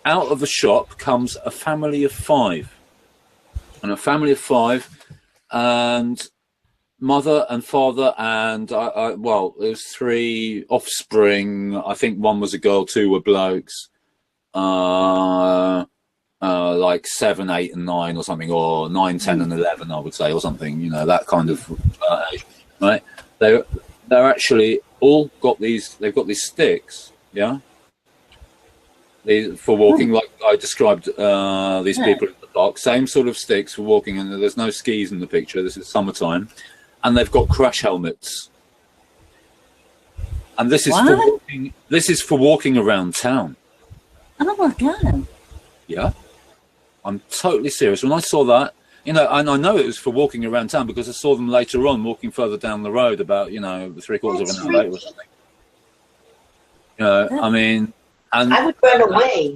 out of the shop comes a family of five. And a family of five, and mother and father, and well, there's three offspring. I think one was a girl, two were blokes. Like 7, 8, and 9, or something, or 9, 10, and 11, I would say, or something. You know, that kind of age, right? They're actually all got these. They've got these sticks, yeah. For walking, like I described these people in the park, same sort of sticks for walking, and there's no skis in the picture. This is summertime, and they've got crash helmets, and this is for walking. This is for walking around town. Oh my god! Yeah, I'm totally serious. When I saw that, you know, and I know it was for walking around town because I saw them later on walking further down the road, about 3/4 of an hour later or something. You know, I mean. And I would run away.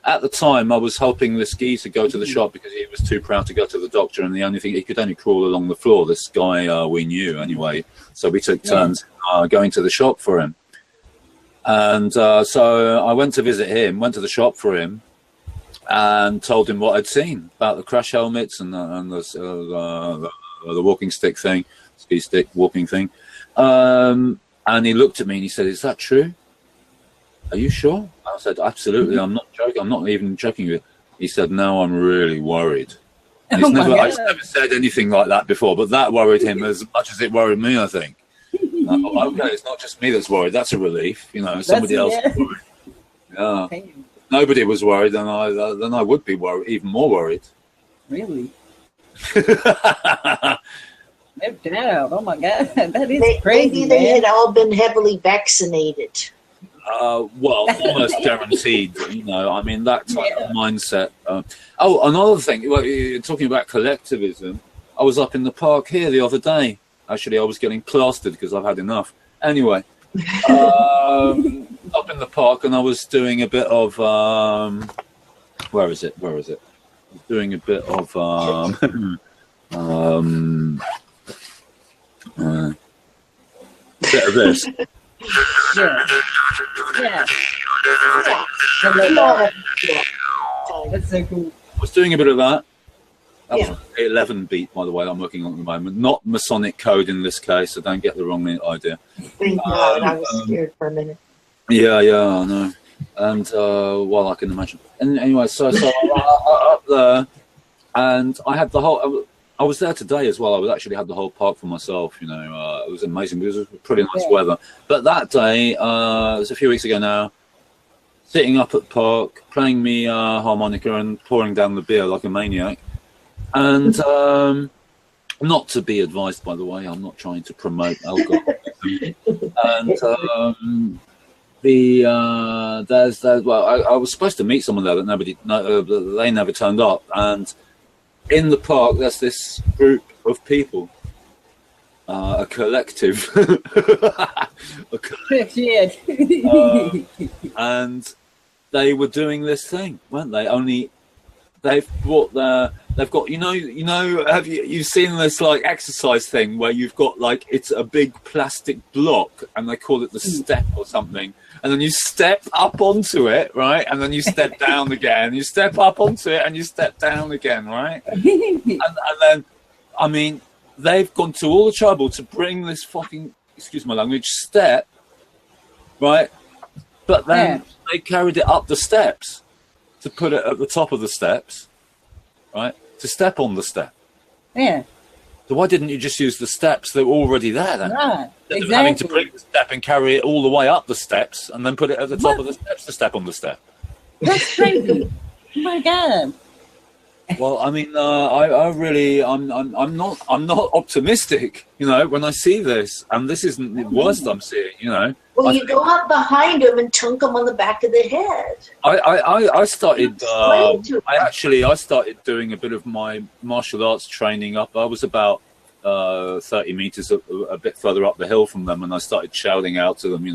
At the time, I was helping this geezer go to the shop because he was too proud to go to the doctor, and the only thing he could only crawl along the floor. This guy we knew anyway, so we took turns going to the shop for him. And so I went to visit him, went to the shop for him, and told him what I'd seen about the crash helmets and the walking stick thing, ski stick walking thing. And he looked at me and he said, "Is that true? Are you sure?" I said, "Absolutely, I'm not joking. I'm not even joking with you." He said, "No, I'm really worried." And I've never said anything like that before, but that worried him as much as it worried me, I think. I thought, okay, it's not just me that's worried. That's a relief. You know, somebody else is worried. Yeah. If nobody was worried, then I would be worried, even more worried. Really? No doubt. Oh my God, that is crazy. Maybe they had all been heavily vaccinated. Well, almost guaranteed. You know, I mean, that type of mindset. Another thing. Well, you're talking about collectivism. I was up in the park here the other day. Actually, I was getting plastered because I've had enough. Anyway, up in the park, and I was doing a bit of where is it? I was doing a bit of bit of this. Yeah. That's so cool. I was doing a bit of that. That was 11 beat, by the way, I'm working on at the moment. Not Masonic code in this case, so don't get the wrong idea. Thank God, I was scared for a minute. Yeah, I know. And, well, I can imagine. And anyway, so up there, and I had the whole... I was there today as well. I actually had the whole park for myself, you know. It was amazing because it was pretty nice weather. But that day, it was a few weeks ago now, sitting up at the park, playing me harmonica and pouring down the beer like a maniac. And not to be advised, by the way, I'm not trying to promote alcohol. And I was supposed to meet someone there that they never turned up. And in the park, there's this group of people, a collective, and they were doing this thing, weren't they? Only they've got you've seen this like exercise thing where you've got like it's a big plastic block and they call it the step or something, and then you step up onto it, right, and then you step down again, you step up onto it and you step down again, right, and then I mean they've gone to all the trouble to bring this fucking, excuse my language, step, right, but then they carried it up the steps to put it at the top of the steps, right? To step on the step. Yeah. So why didn't you just use the steps that were already there then? Right. Exactly. Having to bring the step and carry it all the way up the steps and then put it at the top of the steps to step on the step. That's crazy. Oh my God. Well, I mean, I'm not optimistic, you know, when I see this, and this isn't the worst I'm seeing, you know. Well, you go up behind him and chunk him on the back of the head. I started. I started doing a bit of my martial arts training up. I was about 30 meters a bit further up the hill from them, and I started shouting out to them,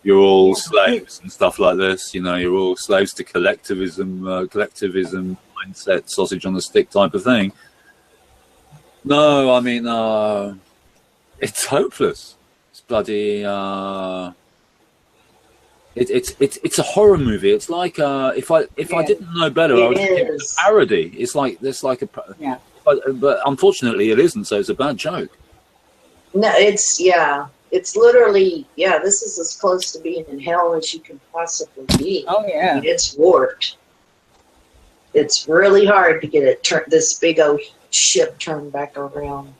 you're all slaves and stuff like this. You're all slaves to collectivism mindset, sausage on a stick type of thing. No, I mean, it's hopeless. It's bloody. It's a horror movie. It's like if I didn't know better, I would think it was a parody. It's like a but unfortunately it isn't. So it's a bad joke. No, it's literally this is as close to being in hell as you can possibly be. Oh yeah, I mean, it's warped. It's really hard to get it this big old ship turned back around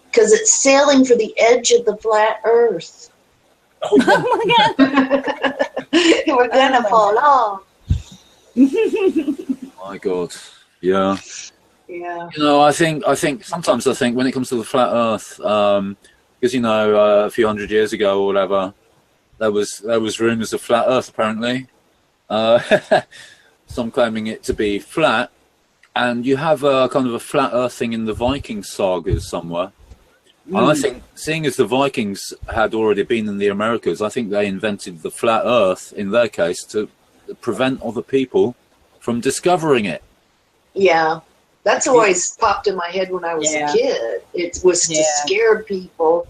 because it's sailing for the edge of the flat Earth. Oh my God. We're gonna fall off. My God, yeah. Yeah. I think sometimes when it comes to the flat Earth, because a few hundred years ago or whatever, there was rumours of flat Earth apparently. Some claiming it to be flat, and you have a kind of a flat Earth thing in the Viking sagas somewhere. And I think, seeing as the Vikings had already been in the Americas, I think they invented the flat Earth in their case to prevent other people from discovering it. Yeah. That's always popped in my head when I was a kid. It was to scare people,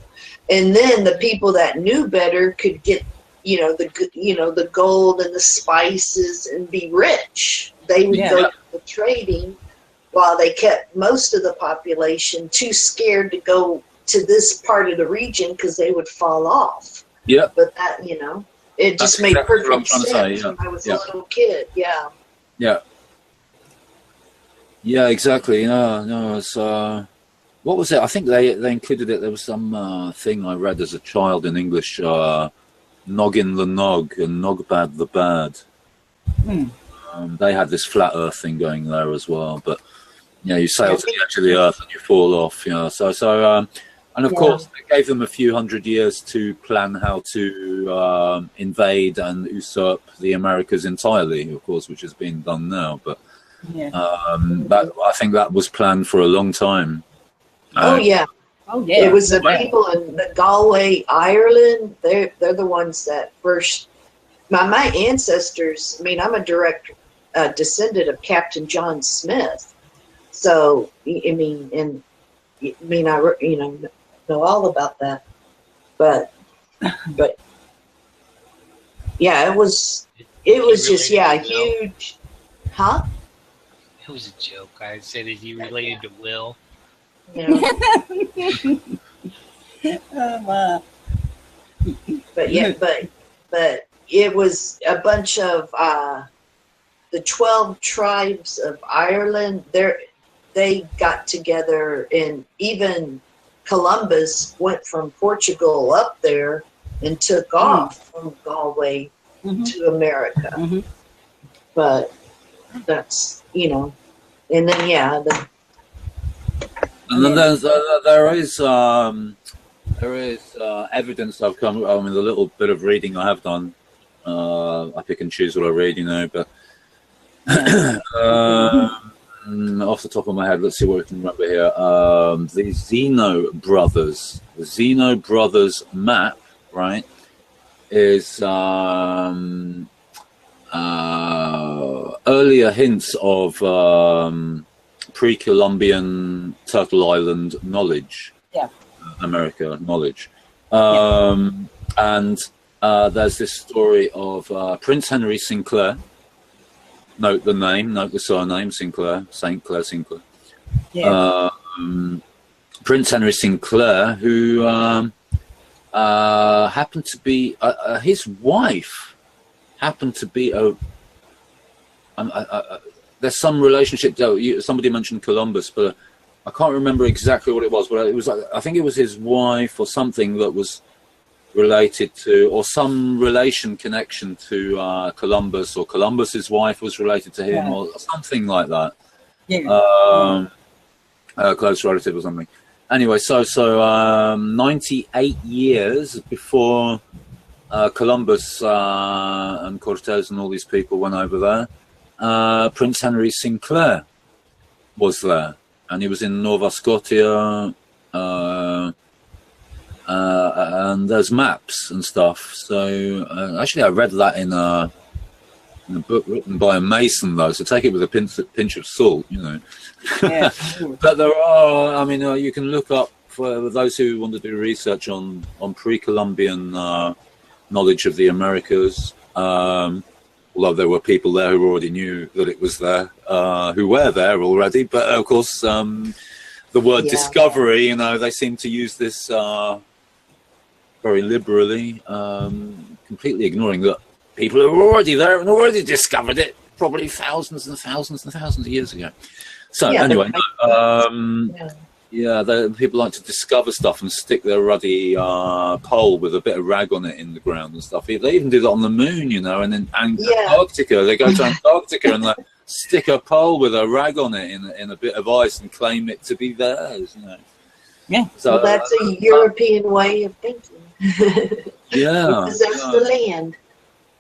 and then the people that knew better could get, the gold and the spices and be rich. They would go to the trading, while they kept most of the population too scared to go to this part of the region because they would fall off. Yeah. But that, it just made perfect sense when I was a little kid. Yeah. Yeah. Yeah, exactly. No, it's what was it? I think they included it. There was some thing I read as a child in English, Noggin the Nog and Nogbad the Bad. They had this flat Earth thing going there as well, but you sail to the edge of the Earth and you fall off. So and of course it gave them a few hundred years to plan how to invade and usurp the Americas entirely, of course, which has been done now, but. I think that was planned for a long time. It was the people in the Galway, Ireland. They're the ones that first. My ancestors. I mean, I'm a direct descendant of Captain John Smith. So I know all about that. But yeah, it was just huge, huh? It was a joke. I said, is he related to Will? Yeah. But it was a bunch of the 12 tribes of Ireland. They got together, and even Columbus went from Portugal up there and took off from Galway to America. But that's and then and then there is evidence I've come. I mean, the little bit of reading I have done. I pick and choose what I read, but off the top of my head, let's see what we can remember here. The Zeno brothers map, right, is earlier hints of pre-Columbian Turtle Island knowledge, America knowledge, and there's this story of Prince Henry Sinclair. Note the surname Sinclair, St. Clair Sinclair. Prince Henry Sinclair, who happened to be his wife. Happened to be there's some relationship. Somebody mentioned Columbus, but I can't remember exactly what it was. But it was I think it was his wife or something that was related to, or some connection to Columbus, or Columbus's wife was related to him, or something like that. A close relative or something. Anyway, so 98 years before Columbus and Cortez and all these people went over there, Prince Henry Sinclair was there, and he was in Nova Scotia, and there's maps and stuff. So actually, I read that in a book written by a Mason, though. So take it with a pinch of salt, you know. Yeah, sure. But there are, I mean, you can look up for those who want to do research on pre-Columbian knowledge of the Americas. Although there were people there who already knew that it was there, who were there already. But of course, the word discovery, you know, they seem to use this very liberally, completely ignoring that people who were already there and already discovered it, probably thousands and thousands and thousands of years ago. So anyway, people like to discover stuff and stick their ruddy pole with a bit of rag on it in the ground and stuff. They even do that on the moon, you know, and in Antarctica. They go to Antarctica and stick a pole with a rag on it in a bit of ice and claim it to be theirs, you know. Yeah. So that's a European way of thinking. Yeah. Possess the land.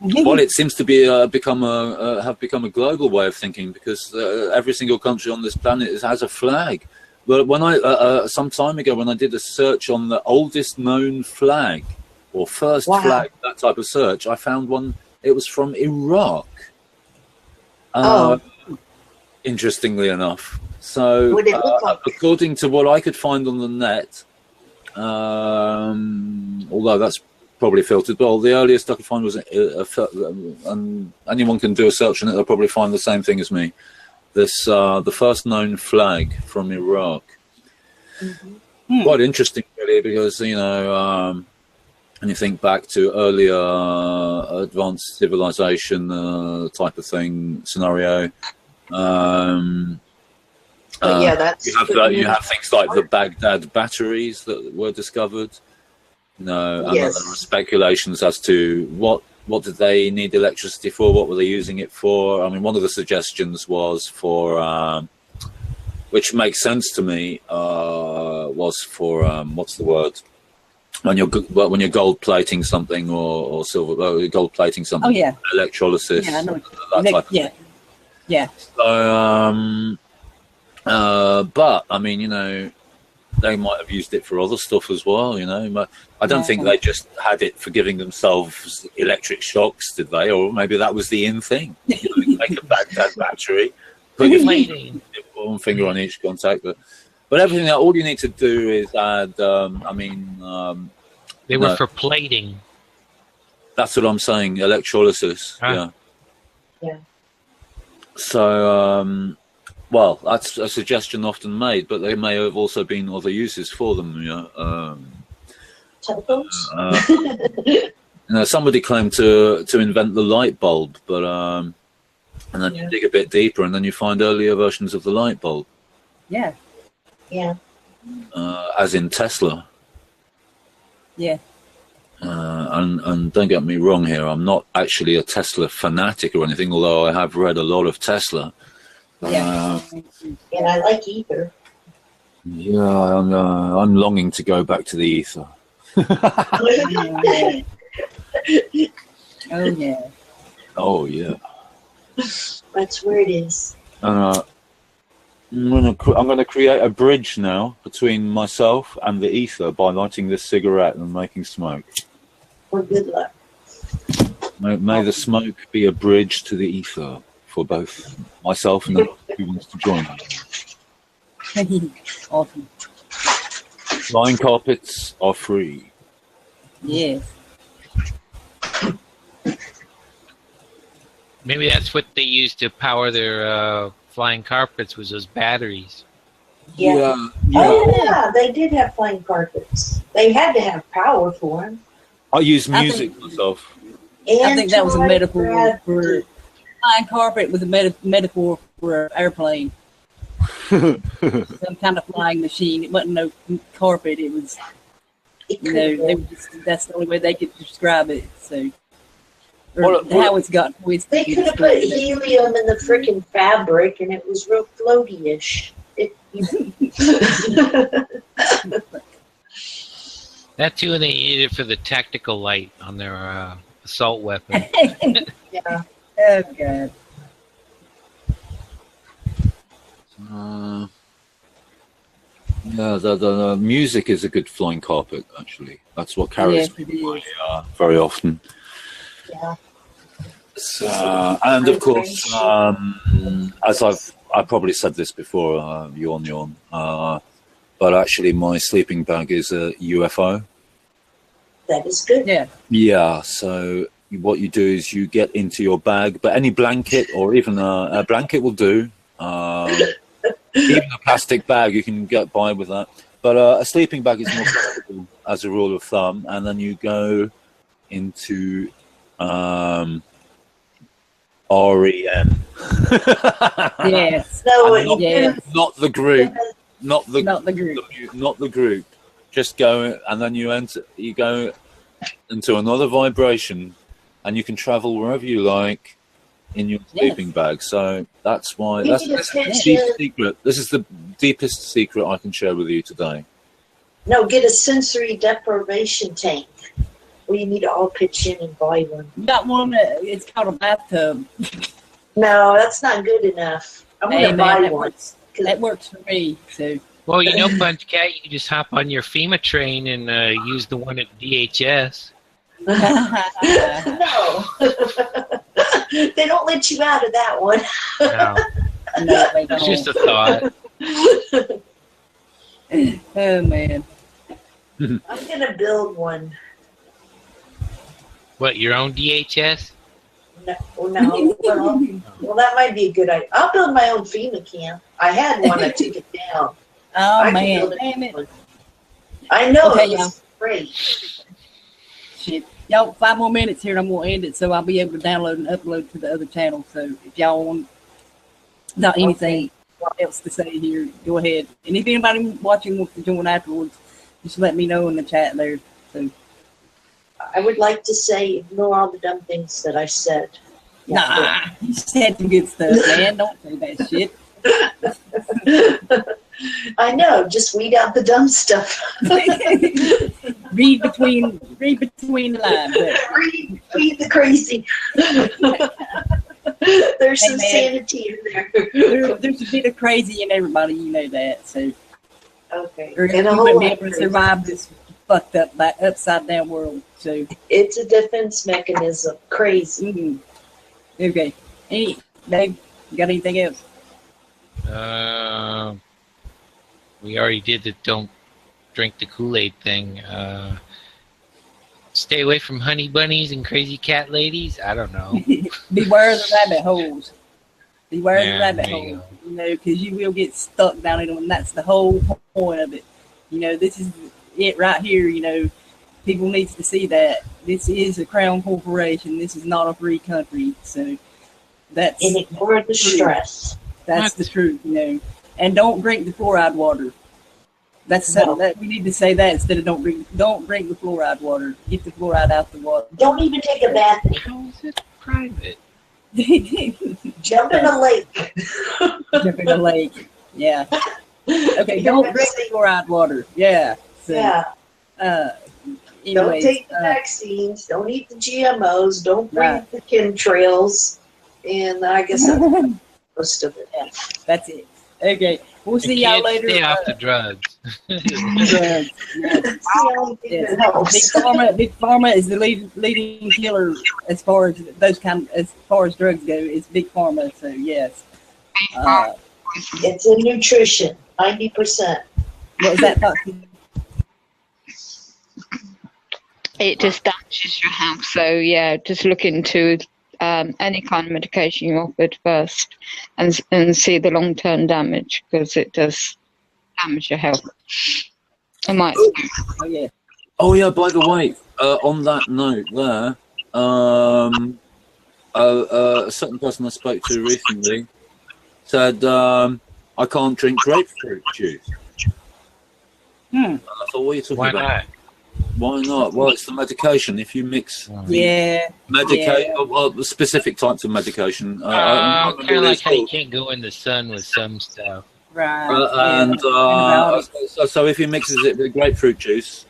Well, it seems to be have become a global way of thinking, because every single country on this planet has a flag. But when I some time ago, when I did a search on the oldest known flag or first flag, that type of search, I found one. It was from Iraq. Interestingly enough, so what did it look like? According to what I could find on the net, although that's probably filtered, but the earliest I could find was and anyone can do a search on it. They'll probably find the same thing as me. This the first known flag from Iraq. Quite interesting, really, because you know, when you think back to earlier advanced civilization type of thing scenario. That's you have things like the Baghdad batteries that were discovered. You know, and there were speculations as to what did they need electricity for? What were they using it for? I mean, one of the suggestions was for, which makes sense to me, was for what's the word? When you're gold plating something or silver, gold plating something. Oh yeah. Electrolysis. Yeah, I know. That type of thing. Yeah. So, but I mean, you know, they might have used it for other stuff as well, you know. But I don't think they just had it for giving themselves electric shocks, did they? Or maybe that was the in thing. You know, make a Baghdad battery, put your one finger on each contact. But everything, all you need to do is add, they were for plating. That's what I'm saying, electrolysis, Yeah. So, well, that's a suggestion often made, but there may have also been other uses for them. You know, telephones. You know, somebody claimed to invent the light bulb, but and then you dig a bit deeper, and then you find earlier versions of the light bulb. Yeah. Yeah. As in Tesla. Yeah. And don't get me wrong here, I'm not actually a Tesla fanatic or anything, although I have read a lot of Tesla. Yeah. And I like ether. Yeah, I'm longing to go back to the ether. Oh yeah. Oh yeah. That's where it is. I'm gonna create a bridge now between myself and the ether by lighting this cigarette and making smoke. Well, good luck. May the smoke be a bridge to the ether for both myself and anyone who wants to join me. Awesome. Flying carpets are free. Yes. Maybe that's what they used to power their flying carpets, was those batteries. Yeah. Oh yeah, they did have flying carpets. They had to have power for them. I use music myself. I think that was a metaphor for flying carpet was a metaphor for an airplane. Some kind of flying machine. It wasn't no carpet. It was, you know, they were just, that's the only way they could describe it. So, how it's got twisted. They could have put helium in the frickin' fabric, and it was real floaty-ish. That too, and they needed it for the tactical light on their assault weapon. Yeah. Oh God. Yeah, the music is a good flying carpet, actually. That's what carries Yes, it me is. very often. Yeah. So, and of course, as I probably said this before, yawn, but actually my sleeping bag is a UFO. That is good. Yeah. Yeah, so what you do is you get into your bag, but any blanket or even a blanket will do. Even a plastic bag, you can get by with that. But a sleeping bag is more comfortable as a rule of thumb. And then you go into REM. Yes. No, Not the group. Not the group. Not the group. Just go, and then you go into another vibration, and you can travel wherever you like in your sleeping bag. So that's why this is the deep secret. This is the deepest secret I can share with you today. No, get a sensory deprivation tank. We need to all pitch in and buy one. You got one. It's called a bathtub. No, that's not good enough. I'm going to buy one. That works for me. So. Well, Punch Cat, you can just hop on your FEMA train and use the one at DHS. No. They don't let you out of that one. No. It's just a thought. Oh, man. I'm going to build one. What, your own DHS? No. Well, that might be a good idea. I'll build my own FEMA camp. I had one. I took it down. Oh, man. Damn it. I know. Okay, it was great. Shit. Y'all, 5 more minutes here and I'm going to end it so I'll be able to download and upload to the other channel. So if y'all want not anything else to say here, go ahead. And if anybody watching wants to join afterwards, just let me know in the chat there. So I would like to say ignore all the dumb things that I said. Nah, you said some good stuff, man. Don't say that shit. I know. Just weed out the dumb stuff. read between the lines. Read the crazy. There's some sanity in there. There's a bit of crazy in everybody, you know that. So okay, or you wouldn't be able to survive this fucked up, upside down world. So it's a defense mechanism. Crazy. Mm-hmm. Okay. Dave, you got anything else? We already did the don't drink the Kool-Aid thing. Stay away from honey bunnies and crazy cat ladies. I don't know. Beware the rabbit holes. Beware the rabbit holes. You know, because you will get stuck down in them, and that's the whole point of it. You know, this is it right here. You know, people need to see that this is a crown corporation. This is not a free country. So that's and ignore the stress. That's the truth, you know. And don't drink the fluoride water. That's that. We need to say that instead of don't drink the fluoride water. Get the fluoride out the water. Don't even take a bath. How is it private? Jump in a lake. Jump in a lake. Yeah. Okay. Don't drink the fluoride water. Yeah. So, yeah. Anyways, don't take the vaccines. Don't eat the GMOs. Don't breathe the chemtrails. And I guess that's most of it. Yeah. That's it. Okay. We'll see y'all later. Stay off the drugs. Drugs. Yes. Big Pharma is the leading killer as far as as far as drugs go. It's Big Pharma. So yes. It's in nutrition. 90%. What was that, Foxy? It just damages your health. So yeah, just look into any kind of medication you're offered first and see the long-term damage, because it does damage your health. It might. Oh yeah. By the way, on that note, there, a certain person I spoke to recently said, "I can't drink grapefruit juice." I thought, what are you talking about? Not? Why not? Well, it's the medication. If you mix specific types of medication, kind of like how you can't go in the sun with some stuff. Right. So if he mixes it with grapefruit juice,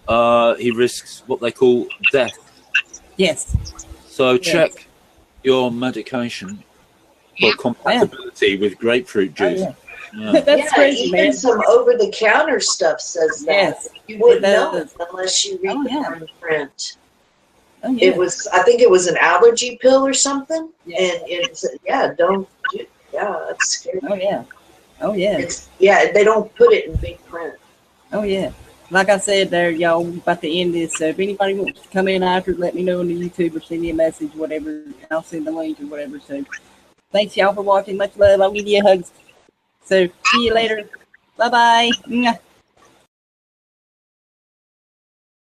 he risks what they call death. Yes. So check your medication for compatibility with grapefruit juice. Yeah. That's crazy, even man. some over-the-counter stuff says that. Yes, You wouldn't it know does. it unless you read Oh, the yeah. fine print. Oh, yeah. It was, I think it was an allergy pill or something, Yeah. and it's don't do. Yeah, that's scary. Oh, yeah. Oh, yeah. They don't put it in big print. Oh, yeah. Like I said there, y'all, we're about to end this. So if anybody wants to come in after, let me know on the YouTube or send me a message, whatever. And I'll send the link or whatever. So thanks, y'all, for watching. Much love. I'll give you a hug. So see you later. Bye-bye.